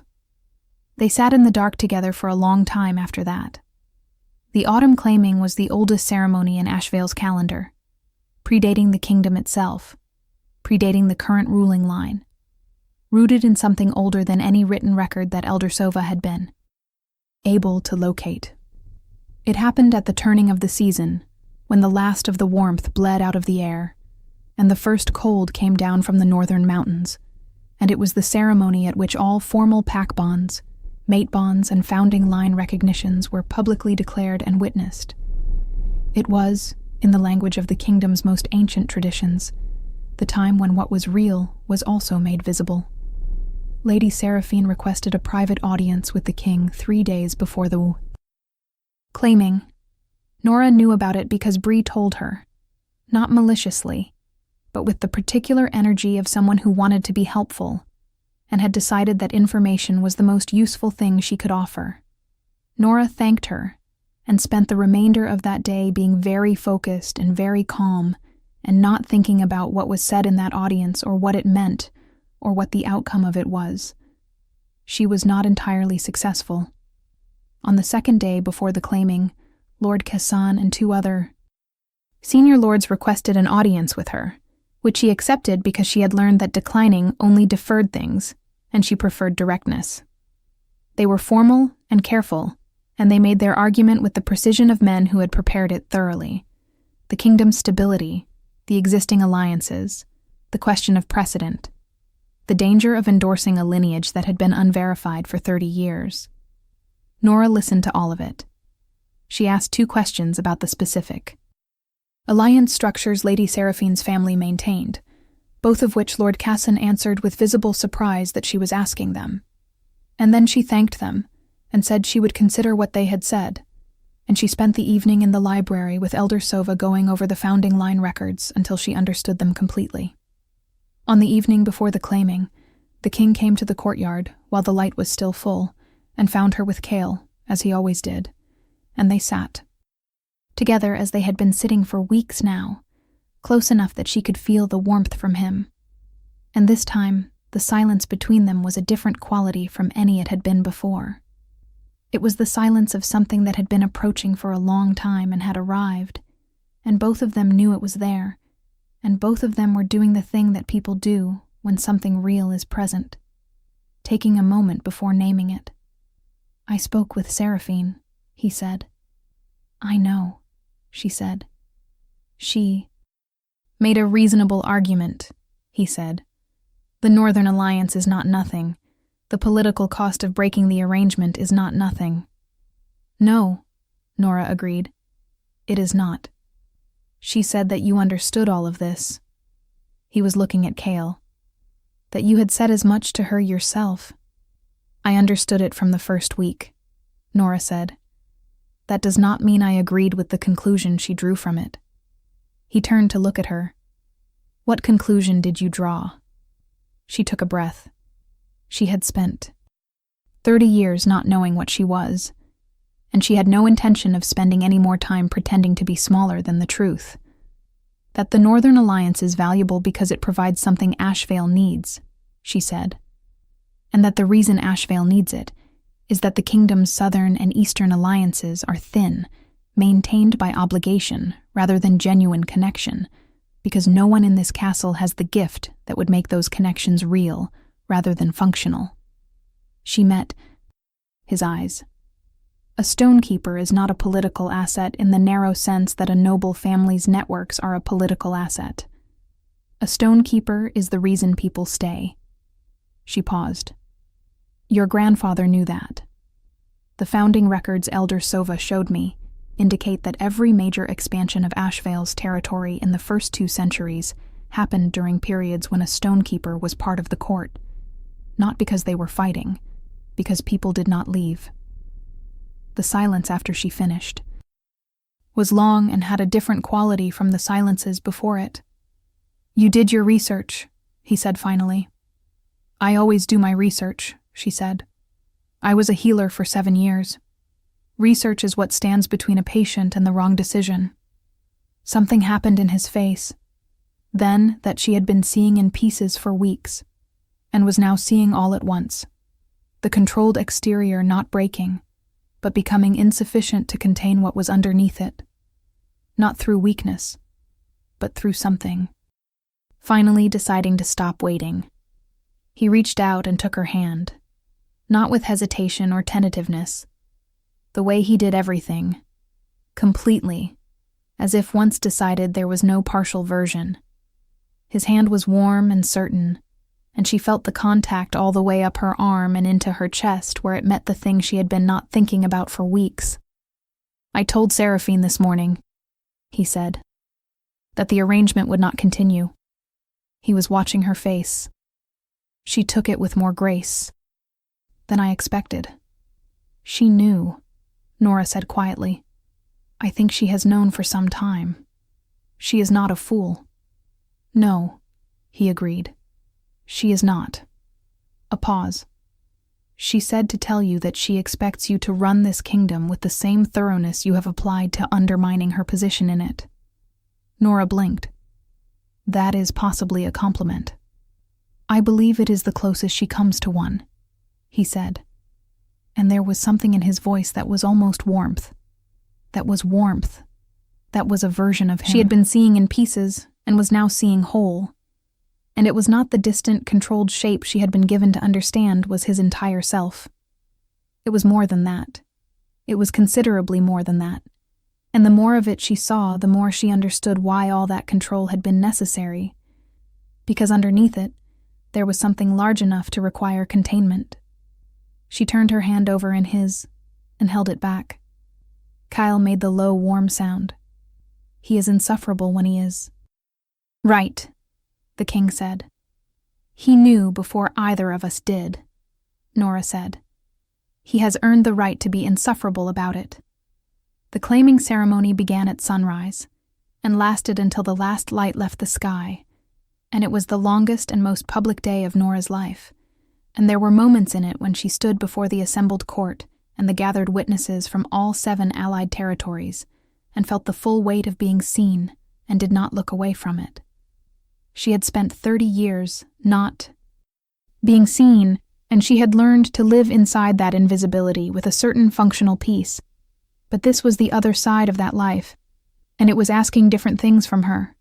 They sat in the dark together for a long time after that. The autumn claiming was the oldest ceremony in Ashvale's calendar, predating the kingdom itself, predating the current ruling line, rooted in something older than any written record that Elder Sova had been able to locate. It happened at the turning of the season, when the last of the warmth bled out of the air, and the first cold came down from the northern mountains, and it was the ceremony at which all formal pack bonds, mate bonds, and founding line recognitions were publicly declared and witnessed. It was, in the language of the kingdom's most ancient traditions, the time when what was real was also made visible. Lady Seraphine requested a private audience with the king 3 days before the claiming. Nora knew about it because Bree told her, not maliciously, but with the particular energy of someone who wanted to be helpful, and had decided that information was the most useful thing she could offer. Nora thanked her, and spent the remainder of that day being very focused and very calm, and not thinking about what was said in that audience or what it meant, or what the outcome of it was. She was not entirely successful. On the second day before the claiming, Lord Cassan and 2 other senior lords requested an audience with her, which she accepted because she had learned that declining only deferred things, and she preferred directness. They were formal and careful, and they made their argument with the precision of men who had prepared it thoroughly. The kingdom's stability, the existing alliances, the question of precedent, the danger of endorsing a lineage that had been unverified for 30 years. Nora listened to all of it. She asked 2 questions about the specific alliance structures Lady Seraphine's family maintained, both of which Lord Cassan answered with visible surprise that she was asking them. And then she thanked them, and said she would consider what they had said, and she spent the evening in the library with Elder Sova going over the founding line records until she understood them completely. On the evening before the claiming, the king came to the courtyard while the light was still full and found her with Kale, as he always did, and they sat together as they had been sitting for weeks now, close enough that she could feel the warmth from him. And this time, the silence between them was a different quality from any it had been before. It was the silence of something that had been approaching for a long time and had arrived, and both of them knew it was there, and both of them were doing the thing that people do when something real is present, taking a moment before naming it. "I spoke with Seraphine," he said. "I know," she said. "She made a reasonable argument," he said. "The Northern Alliance is not nothing. The political cost of breaking the arrangement is not nothing." "No," Nora agreed. "It is not." "She said that you understood all of this." He was looking at Kale. "That you had said as much to her yourself." "I understood it from the first week," Nora said. "That does not mean I agreed with the conclusion she drew from it." He turned to look at her. "What conclusion did you draw?" She took a breath. She had spent 30 years not knowing what she was, and she had no intention of spending any more time pretending to be smaller than the truth. "That the Northern Alliance is valuable because it provides something Ashvale needs," she said. "And that the reason Ashvale needs it is that the kingdom's southern and eastern alliances are thin, maintained by obligation rather than genuine connection, because no one in this castle has the gift that would make those connections real rather than functional." She met his eyes. A stonekeeper is not a political asset in the narrow sense that a noble family's networks are a political asset. A stonekeeper is the reason people stay. She paused. "Your grandfather knew that. The founding records Elder Sova showed me indicate that every major expansion of Ashvale's territory in the first 2 centuries happened during periods when a stonekeeper was part of the court, not because they were fighting, because people did not leave." The silence after she finished was long and had a different quality from the silences before it. "You did your research," he said finally. "I always do my research," she said. "I was a healer for 7 years. Research is what stands between a patient and the wrong decision." Something happened in his face, then that she had been seeing in pieces for weeks, and was now seeing all at once. The controlled exterior not breaking, but becoming insufficient to contain what was underneath it. Not through weakness, but through something. Finally deciding to stop waiting, he reached out and took her hand, not with hesitation or tentativeness, the way he did everything, completely, as if once decided there was no partial version. His hand was warm and certain, and she felt the contact all the way up her arm and into her chest where it met the thing she had been not thinking about for weeks. "I told Seraphine this morning," he said, "that the arrangement would not continue." He was watching her face. She took it with more grace than I expected. "She knew," Nora said quietly. "I think she has known for some time. She is not a fool." "No," he agreed. "She is not." A pause. "She said to tell you that she expects you to run this kingdom with the same thoroughness you have applied to undermining her position in it." Nora blinked. "That is possibly a compliment." "I believe it is the closest she comes to one," he said. And there was something in his voice that was almost warmth. That was warmth. That was a version of him she had been seeing in pieces and was now seeing whole. And it was not the distant, controlled shape she had been given to understand was his entire self. It was more than that. It was considerably more than that. And the more of it she saw, the more she understood why all that control had been necessary. Because underneath it, there was something large enough to require containment. She turned her hand over in his and held it back. Kyle made the low, warm sound. "He is insufferable when he is." "Right," the king said. "He knew before either of us did," Nora said. He has earned the right to be insufferable about it. The claiming ceremony began at sunrise and lasted until the last light left the sky, and it was the longest and most public day of Nora's life, and there were moments in it when she stood before the assembled court and the gathered witnesses from all 7 allied territories and felt the full weight of being seen and did not look away from it. She had spent 30 years not being seen, and she had learned to live inside that invisibility with a certain functional peace. But this was the other side of that life, and it was asking different things from her.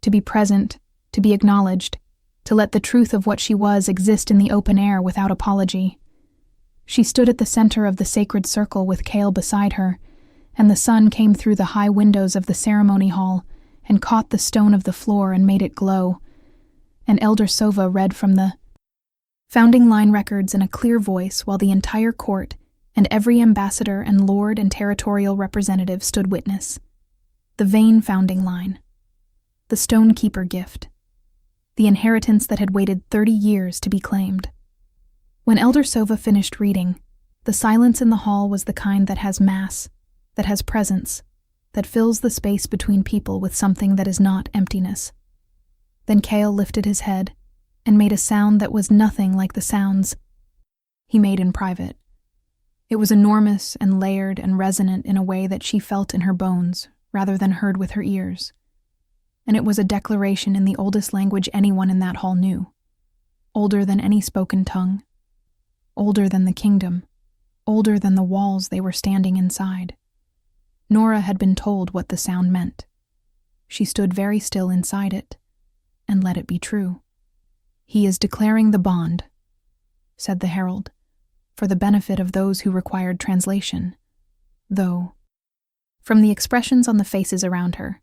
To be present, to be acknowledged, to let the truth of what she was exist in the open air without apology. She stood at the center of the sacred circle with Cale beside her, and the sun came through the high windows of the ceremony hall and caught the stone of the floor and made it glow. And Elder Sova read from the founding line records in a clear voice while the entire court and every ambassador and lord and territorial representative stood witness. The vain founding line. The stonekeeper gift. The inheritance that had waited 30 years to be claimed. When Elder Sova finished reading, the silence in the hall was the kind that has mass, that has presence, that fills the space between people with something that is not emptiness. Then Cale lifted his head and made a sound that was nothing like the sounds he made in private. It was enormous and layered and resonant in a way that she felt in her bones rather than heard with her ears. And it was a declaration in the oldest language anyone in that hall knew, older than any spoken tongue, older than the kingdom, older than the walls they were standing inside. Nora had been told what the sound meant. She stood very still inside it and let it be true. "He is declaring the bond," said the herald, for the benefit of those who required translation, though, from the expressions on the faces around her,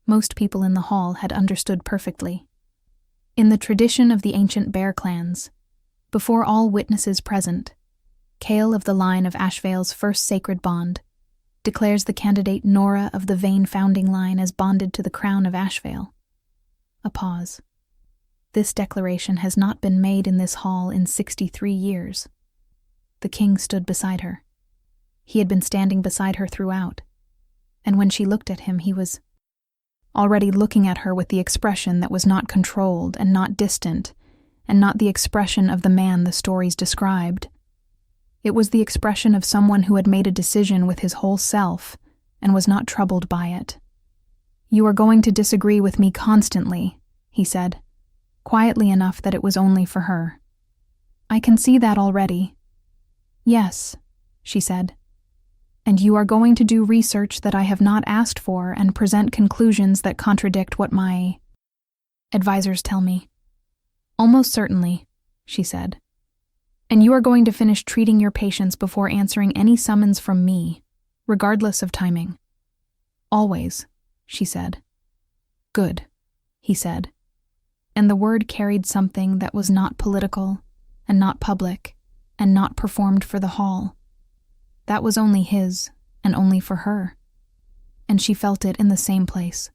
most people in the hall had understood perfectly. In the tradition of the ancient Bear clans, before all witnesses present, Cale of the line of Ashvale's first sacred bond declares the candidate Nora of the vain founding line as bonded to the crown of Ashvale. A pause. This declaration has not been made in this hall in 63 years. The king stood beside her. He had been standing beside her throughout, and when she looked at him, he was already looking at her with the expression that was not controlled and not distant, and not the expression of the man the stories described. It was the expression of someone who had made a decision with his whole self and was not troubled by it. "You are going to disagree with me constantly," he said, quietly enough that it was only for her. "I can see that already." "Yes," she said. "And you are going to do research that I have not asked for and present conclusions that contradict what my advisors tell me." "Almost certainly," she said. "And you are going to finish treating your patients before answering any summons from me, regardless of timing." "Always," she said. "Good," he said. And the word carried something that was not political, and not public, and not performed for the hall. That was only his, and only for her. And she felt it in the same place.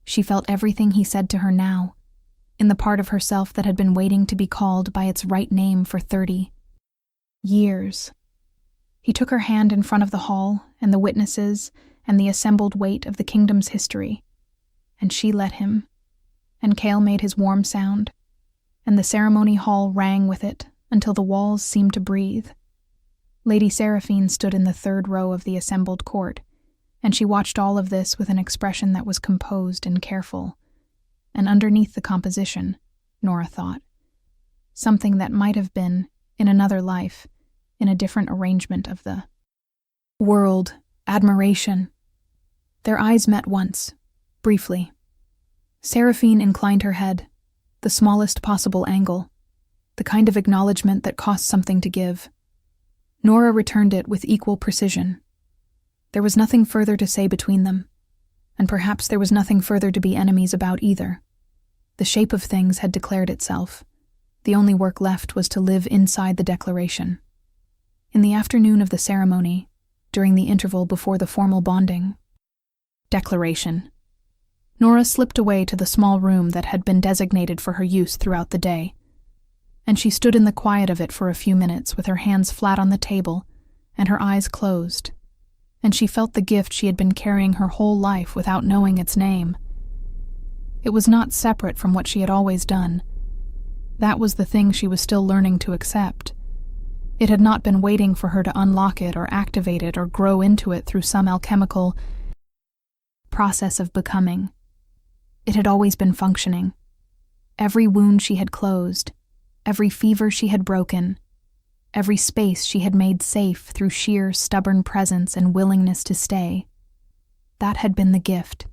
She felt everything he said to her now, in the part of herself that had been waiting to be called by its right name for 30 years. He took her hand in front of the hall and the witnesses and the assembled weight of the kingdom's history, and she let him, and Cale made his warm sound, and the ceremony hall rang with it until the walls seemed to breathe. Lady Seraphine stood in the 3rd row of the assembled court, and she watched all of this with an expression that was composed and careful, and underneath the composition, Nora thought, something that might have been, in another life, in a different arrangement of the world, admiration. Their eyes met once, briefly. Seraphine inclined her head, the smallest possible angle, the kind of acknowledgement that costs something to give. Nora returned it with equal precision. There was nothing further to say between them, and perhaps there was nothing further to be enemies about either. The shape of things had declared itself. The only work left was to live inside the declaration. In the afternoon of the ceremony, during the interval before the formal bonding declaration, Nora slipped away to the small room that had been designated for her use throughout the day, and she stood in the quiet of it for a few minutes with her hands flat on the table and her eyes closed, and she felt the gift she had been carrying her whole life without knowing its name. It was not separate from what she had always done. That was the thing she was still learning to accept. It had not been waiting for her to unlock it or activate it or grow into it through some alchemical process of becoming. It had always been functioning. Every wound she had closed, every fever she had broken, every space she had made safe through sheer stubborn presence and willingness to stay. That had been the gift.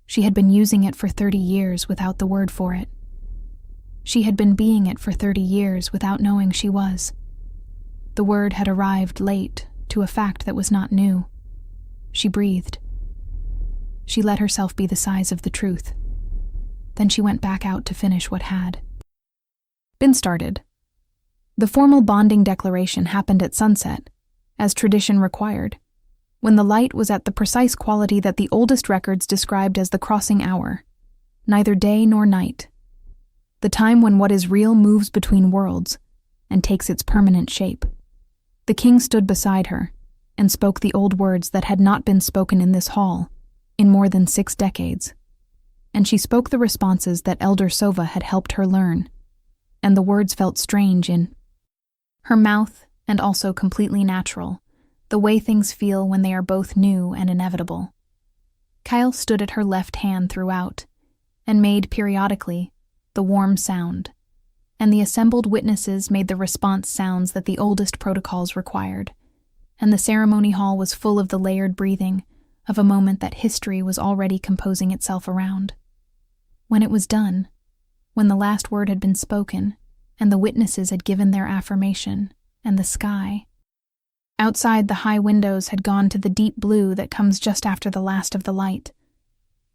She had been using it for 30 years without the word for it. She had been being it for 30 years without knowing she was. The word had arrived late to a fact that was not new. She breathed. She let herself be the size of the truth. Then she went back out to finish what had been started. The formal bonding declaration happened at sunset, as tradition required, when the light was at the precise quality that the oldest records described as the crossing hour, neither day nor night, the time when what is real moves between worlds and takes its permanent shape. The king stood beside her and spoke the old words that had not been spoken in this hall in more than 6 decades. And she spoke the responses that Elder Sova had helped her learn, and the words felt strange in her mouth and also completely natural, the way things feel when they are both new and inevitable. Kyle stood at her left hand throughout and made, periodically, the warm sound, and the assembled witnesses made the response sounds that the oldest protocols required, and the ceremony hall was full of the layered breathing of a moment that history was already composing itself around. When it was done, when the last word had been spoken, and the witnesses had given their affirmation, and the sky outside the high windows had gone to the deep blue that comes just after the last of the light,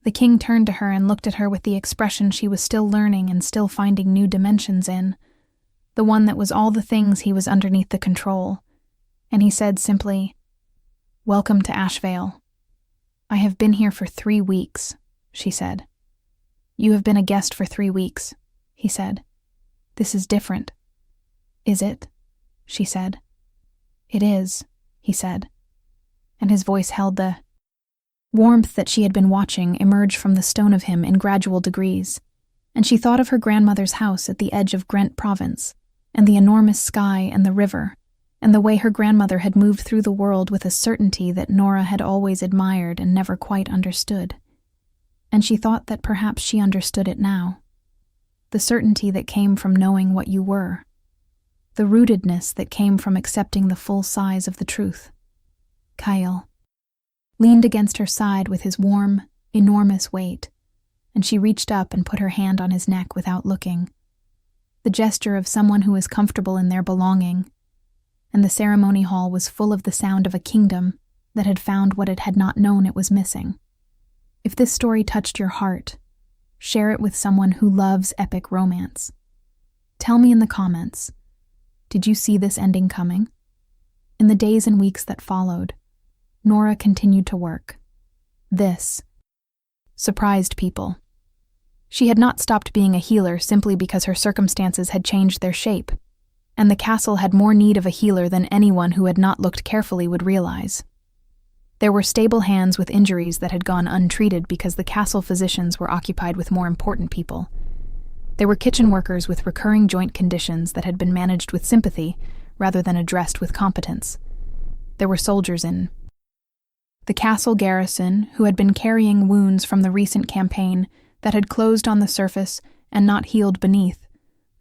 the king turned to her and looked at her with the expression she was still learning and still finding new dimensions in, the one that was all the things he was underneath the control, and he said simply, "Welcome to Ashvale. I have been here for 3 weeks, she said. You have been a guest for 3 weeks, he said. This is different. Is it? She said. It is, he said, and his voice held the warmth that she had been watching emerge from the stone of him in gradual degrees, and she thought of her grandmother's house at the edge of Gwent province, and the enormous sky and the river, and the way her grandmother had moved through the world with a certainty that Nora had always admired and never quite understood. And she thought that perhaps she understood it now. The certainty that came from knowing what you were. The rootedness that came from accepting the full size of the truth. Kyle leaned against her side with his warm, enormous weight, and she reached up and put her hand on his neck without looking. The gesture of someone who is comfortable in their belonging, and the ceremony hall was full of the sound of a kingdom that had found what it had not known it was missing. If this story touched your heart, share it with someone who loves epic romance. Tell me in the comments, did you see this ending coming? In the days and weeks that followed, Nora continued to work. This surprised people. She had not stopped being a healer simply because her circumstances had changed their shape, and the castle had more need of a healer than anyone who had not looked carefully would realize. There were stable hands with injuries that had gone untreated because the castle physicians were occupied with more important people. There were kitchen workers with recurring joint conditions that had been managed with sympathy rather than addressed with competence. There were soldiers in the castle garrison who had been carrying wounds from the recent campaign that had closed on the surface and not healed beneath.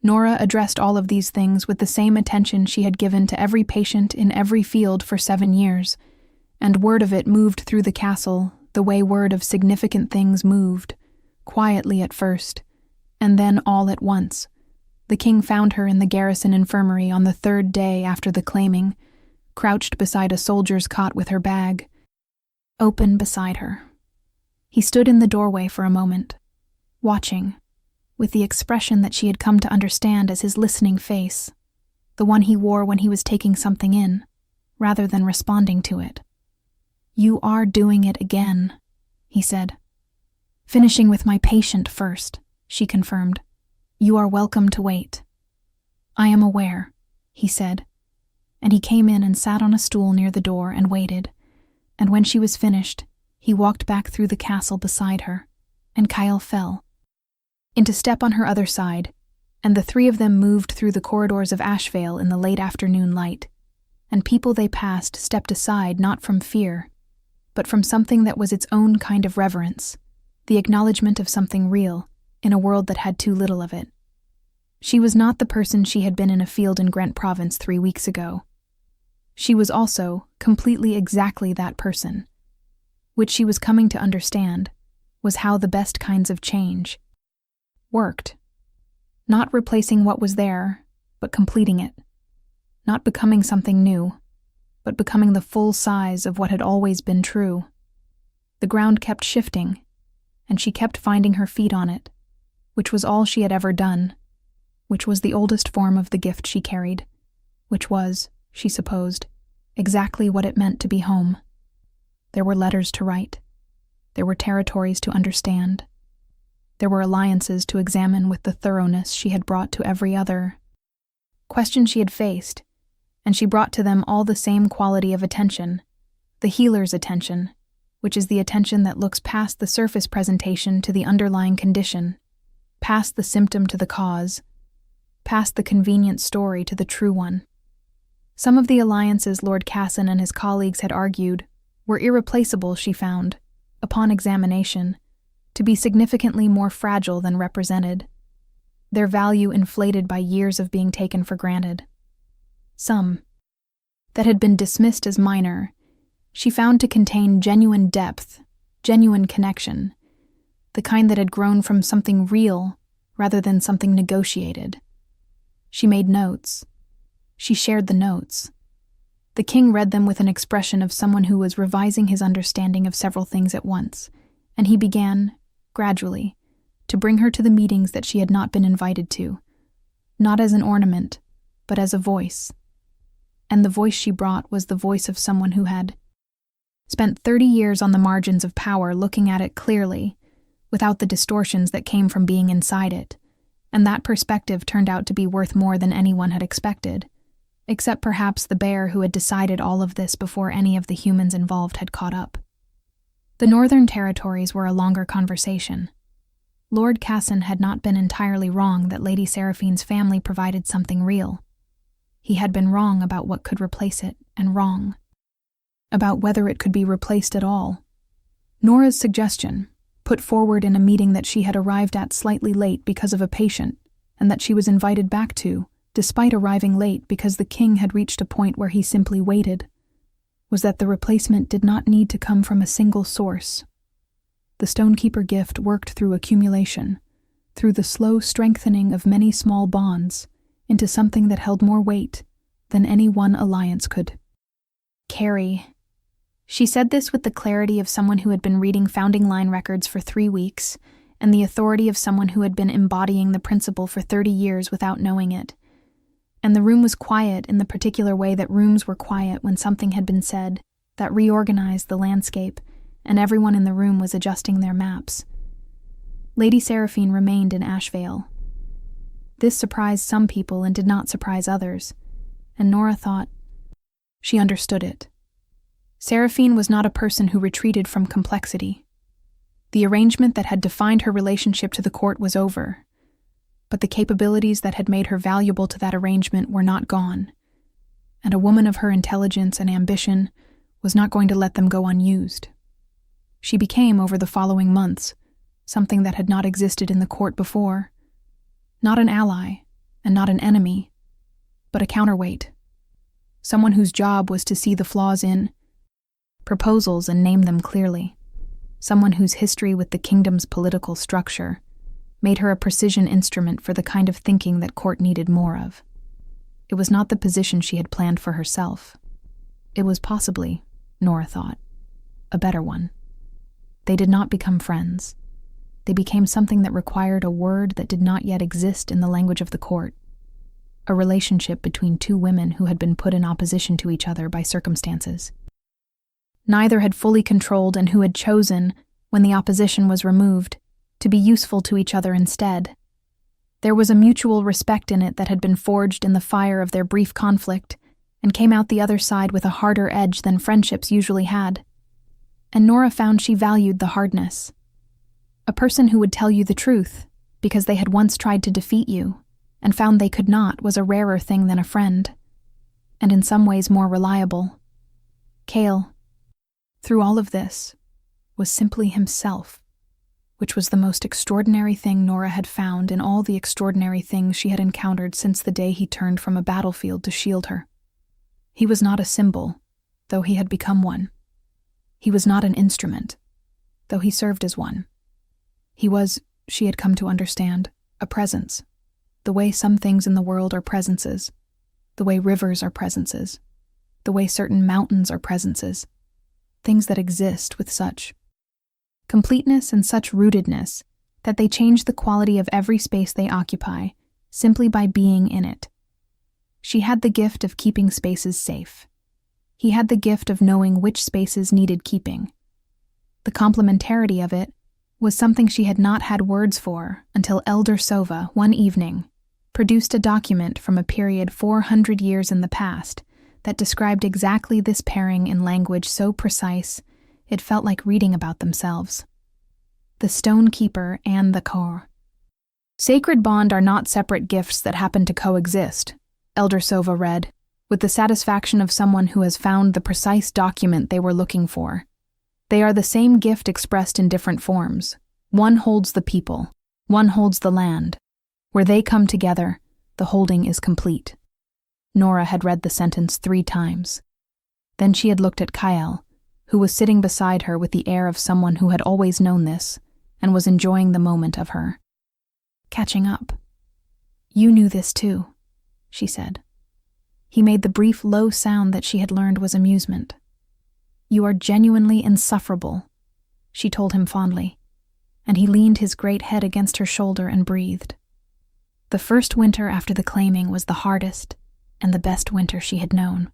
Nora addressed all of these things with the same attention she had given to every patient in every field for 7 years, and word of it moved through the castle the way word of significant things moved, quietly at first, and then all at once. The king found her in the garrison infirmary on the 3rd day after the claiming, crouched beside a soldier's cot with her bag open beside her. He stood in the doorway for a moment, watching, with the expression that she had come to understand as his listening face, the one he wore when he was taking something in, rather than responding to it. "You are doing it again," he said. "Finishing with my patient first," she confirmed. "You are welcome to wait." "I am aware," he said, and he came in and sat on a stool near the door and waited, and when she was finished, he walked back through the castle beside her, and Kyle fell into step on her other side, and the three of them moved through the corridors of Ashvale in the late afternoon light, and people they passed stepped aside not from fear, but from something that was its own kind of reverence, the acknowledgement of something real in a world that had too little of it. She was not the person she had been in a field in Gwent Province 3 weeks ago. She was also completely exactly that person. Which she was coming to understand was how the best kinds of change worked. Not replacing what was there, but completing it. Not becoming something new, but becoming the full size of what had always been true. The ground kept shifting, and she kept finding her feet on it, which was all she had ever done, which was the oldest form of the gift she carried, which was, she supposed, exactly what it meant to be home. There were letters to write. There were territories to understand. There were alliances to examine with the thoroughness she had brought to every other question she had faced, and she brought to them all the same quality of attention, the healer's attention, which is the attention that looks past the surface presentation to the underlying condition, past the symptom to the cause, past the convenient story to the true one. Some of the alliances Lord Casson and his colleagues had argued were irreplaceable, she found, upon examination, to be significantly more fragile than represented, their value inflated by years of being taken for granted. Some, that had been dismissed as minor, she found to contain genuine depth, genuine connection, the kind that had grown from something real rather than something negotiated. She made notes. She shared the notes. The king read them with an expression of someone who was revising his understanding of several things at once, and he began, gradually, to bring her to the meetings that she had not been invited to, not as an ornament, but as a voice. And the voice she brought was the voice of someone who had spent 30 years on the margins of power looking at it clearly, without the distortions that came from being inside it, and that perspective turned out to be worth more than anyone had expected, except perhaps the bear who had decided all of this before any of the humans involved had caught up. The Northern Territories were a longer conversation. Lord Casson had not been entirely wrong that Lady Seraphine's family provided something real. He had been wrong about what could replace it, and wrong about whether it could be replaced at all. Nora's suggestion, put forward in a meeting that she had arrived at slightly late because of a patient, and that she was invited back to, despite arriving late because the king had reached a point where he simply waited, was that the replacement did not need to come from a single source. The Stonekeeper gift worked through accumulation, through the slow strengthening of many small bonds, into something that held more weight than any one alliance could carry. She said this with the clarity of someone who had been reading founding line records for 3 weeks, and the authority of someone who had been embodying the principle for 30 years without knowing it. And the room was quiet in the particular way that rooms were quiet when something had been said that reorganized the landscape, and everyone in the room was adjusting their maps. Lady Seraphine remained in Ashvale. This surprised some people and did not surprise others, and Nora thought she understood it. Seraphine was not a person who retreated from complexity. The arrangement that had defined her relationship to the court was over, but the capabilities that had made her valuable to that arrangement were not gone, and a woman of her intelligence and ambition was not going to let them go unused. She became, over the following months, something that had not existed in the court before. Not an ally, and not an enemy, but a counterweight. Someone whose job was to see the flaws in proposals and name them clearly. Someone whose history with the kingdom's political structure made her a precision instrument for the kind of thinking that court needed more of. It was not the position she had planned for herself. It was possibly, Nora thought, a better one. They did not become friends. They became something that required a word that did not yet exist in the language of the court. A relationship between two women who had been put in opposition to each other by circumstances. Neither had fully controlled and who had chosen, when the opposition was removed, to be useful to each other instead. There was a mutual respect in it that had been forged in the fire of their brief conflict and came out the other side with a harder edge than friendships usually had. And Nora found she valued the hardness. A person who would tell you the truth because they had once tried to defeat you and found they could not was a rarer thing than a friend, and in some ways more reliable. Cale, through all of this, was simply himself, which was the most extraordinary thing Nora had found in all the extraordinary things she had encountered since the day he turned from a battlefield to shield her. He was not a symbol, though he had become one. He was not an instrument, though he served as one. He was, she had come to understand, a presence, the way some things in the world are presences, the way rivers are presences, the way certain mountains are presences, things that exist with such completeness and such rootedness that they change the quality of every space they occupy simply by being in it. She had the gift of keeping spaces safe. He had the gift of knowing which spaces needed keeping. The complementarity of it was something she had not had words for until Elder Sova, one evening, produced a document from a period 400 years in the past that described exactly this pairing in language so precise it felt like reading about themselves. The Stone Keeper and the Core. Sacred bond are not separate gifts that happen to coexist, Elder Sova read, with the satisfaction of someone who has found the precise document they were looking for. They are the same gift expressed in different forms. One holds the people, one holds the land. Where they come together, the holding is complete. Nora had read the sentence 3 times. Then she had looked at Kyle, who was sitting beside her with the air of someone who had always known this and was enjoying the moment of her catching up. "You knew this too," she said. He made the brief low sound that she had learned was amusement. "You are genuinely insufferable," she told him fondly, and he leaned his great head against her shoulder and breathed. The first winter after the claiming was the hardest and the best winter she had known.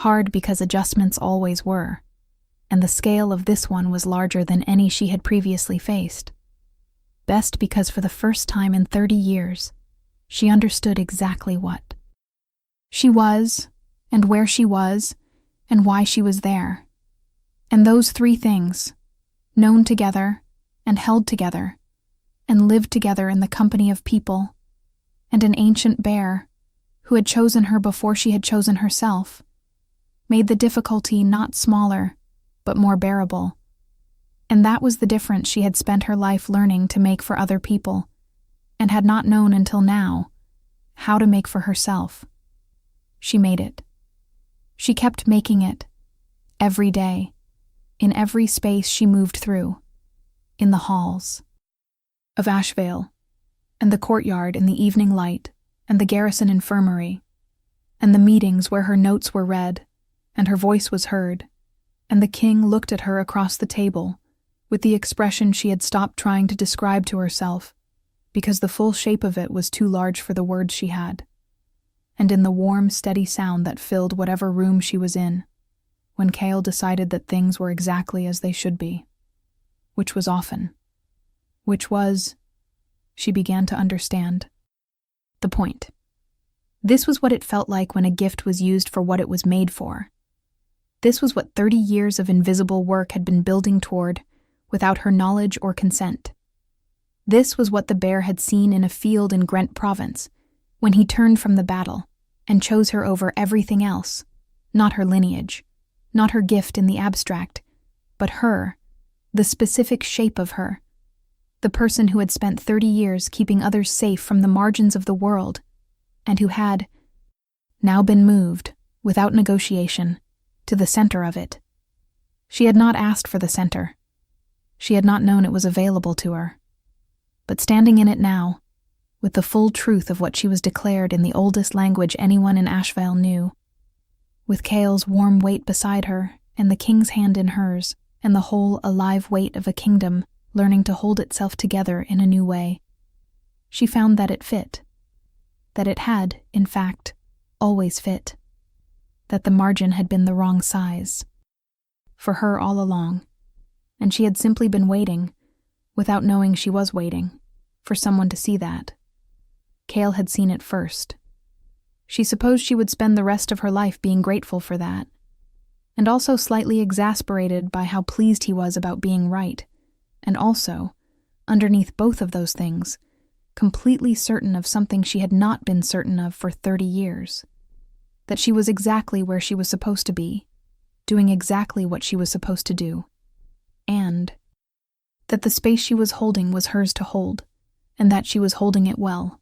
Hard because adjustments always were, and the scale of this one was larger than any she had previously faced. Best because for the first time in 30 years, she understood exactly what she was, and where she was, and why she was there. And those 3 things, known together, and held together, and lived together in the company of people, and an ancient bear, who had chosen her before she had chosen herself, made the difficulty not smaller, but more bearable. And that was the difference she had spent her life learning to make for other people, and had not known until now how to make for herself. She made it. She kept making it, every day, in every space she moved through, in the halls of Ashvale, and the courtyard in the evening light, and the garrison infirmary, and the meetings where her notes were read, and her voice was heard, and the king looked at her across the table with the expression she had stopped trying to describe to herself because the full shape of it was too large for the words she had, and in the warm, steady sound that filled whatever room she was in, when Cale decided that things were exactly as they should be, which was often, which was, she began to understand, the point. This was what it felt like when a gift was used for what it was made for. This was what 30 years of invisible work had been building toward without her knowledge or consent. This was what the bear had seen in a field in Gwent province when he turned from the battle and chose her over everything else, not her lineage, not her gift in the abstract, but her, the specific shape of her, the person who had spent 30 years keeping others safe from the margins of the world, and who had now been moved, without negotiation, to the center of it. She had not asked for the center. She had not known it was available to her. But standing in it now, with the full truth of what she was declared in the oldest language anyone in Ashvale knew, with Cale's warm weight beside her, and the king's hand in hers, and the whole alive weight of a kingdom learning to hold itself together in a new way, she found that it fit, that it had, in fact, always fit, that the margin had been the wrong size, for her all along, and she had simply been waiting, without knowing she was waiting, for someone to see that, Cale had seen it first. She supposed she would spend the rest of her life being grateful for that, and also slightly exasperated by how pleased he was about being right, and also, underneath both of those things, completely certain of something she had not been certain of for 30 years. That she was exactly where she was supposed to be, doing exactly what she was supposed to do, and that the space she was holding was hers to hold, and that she was holding it well.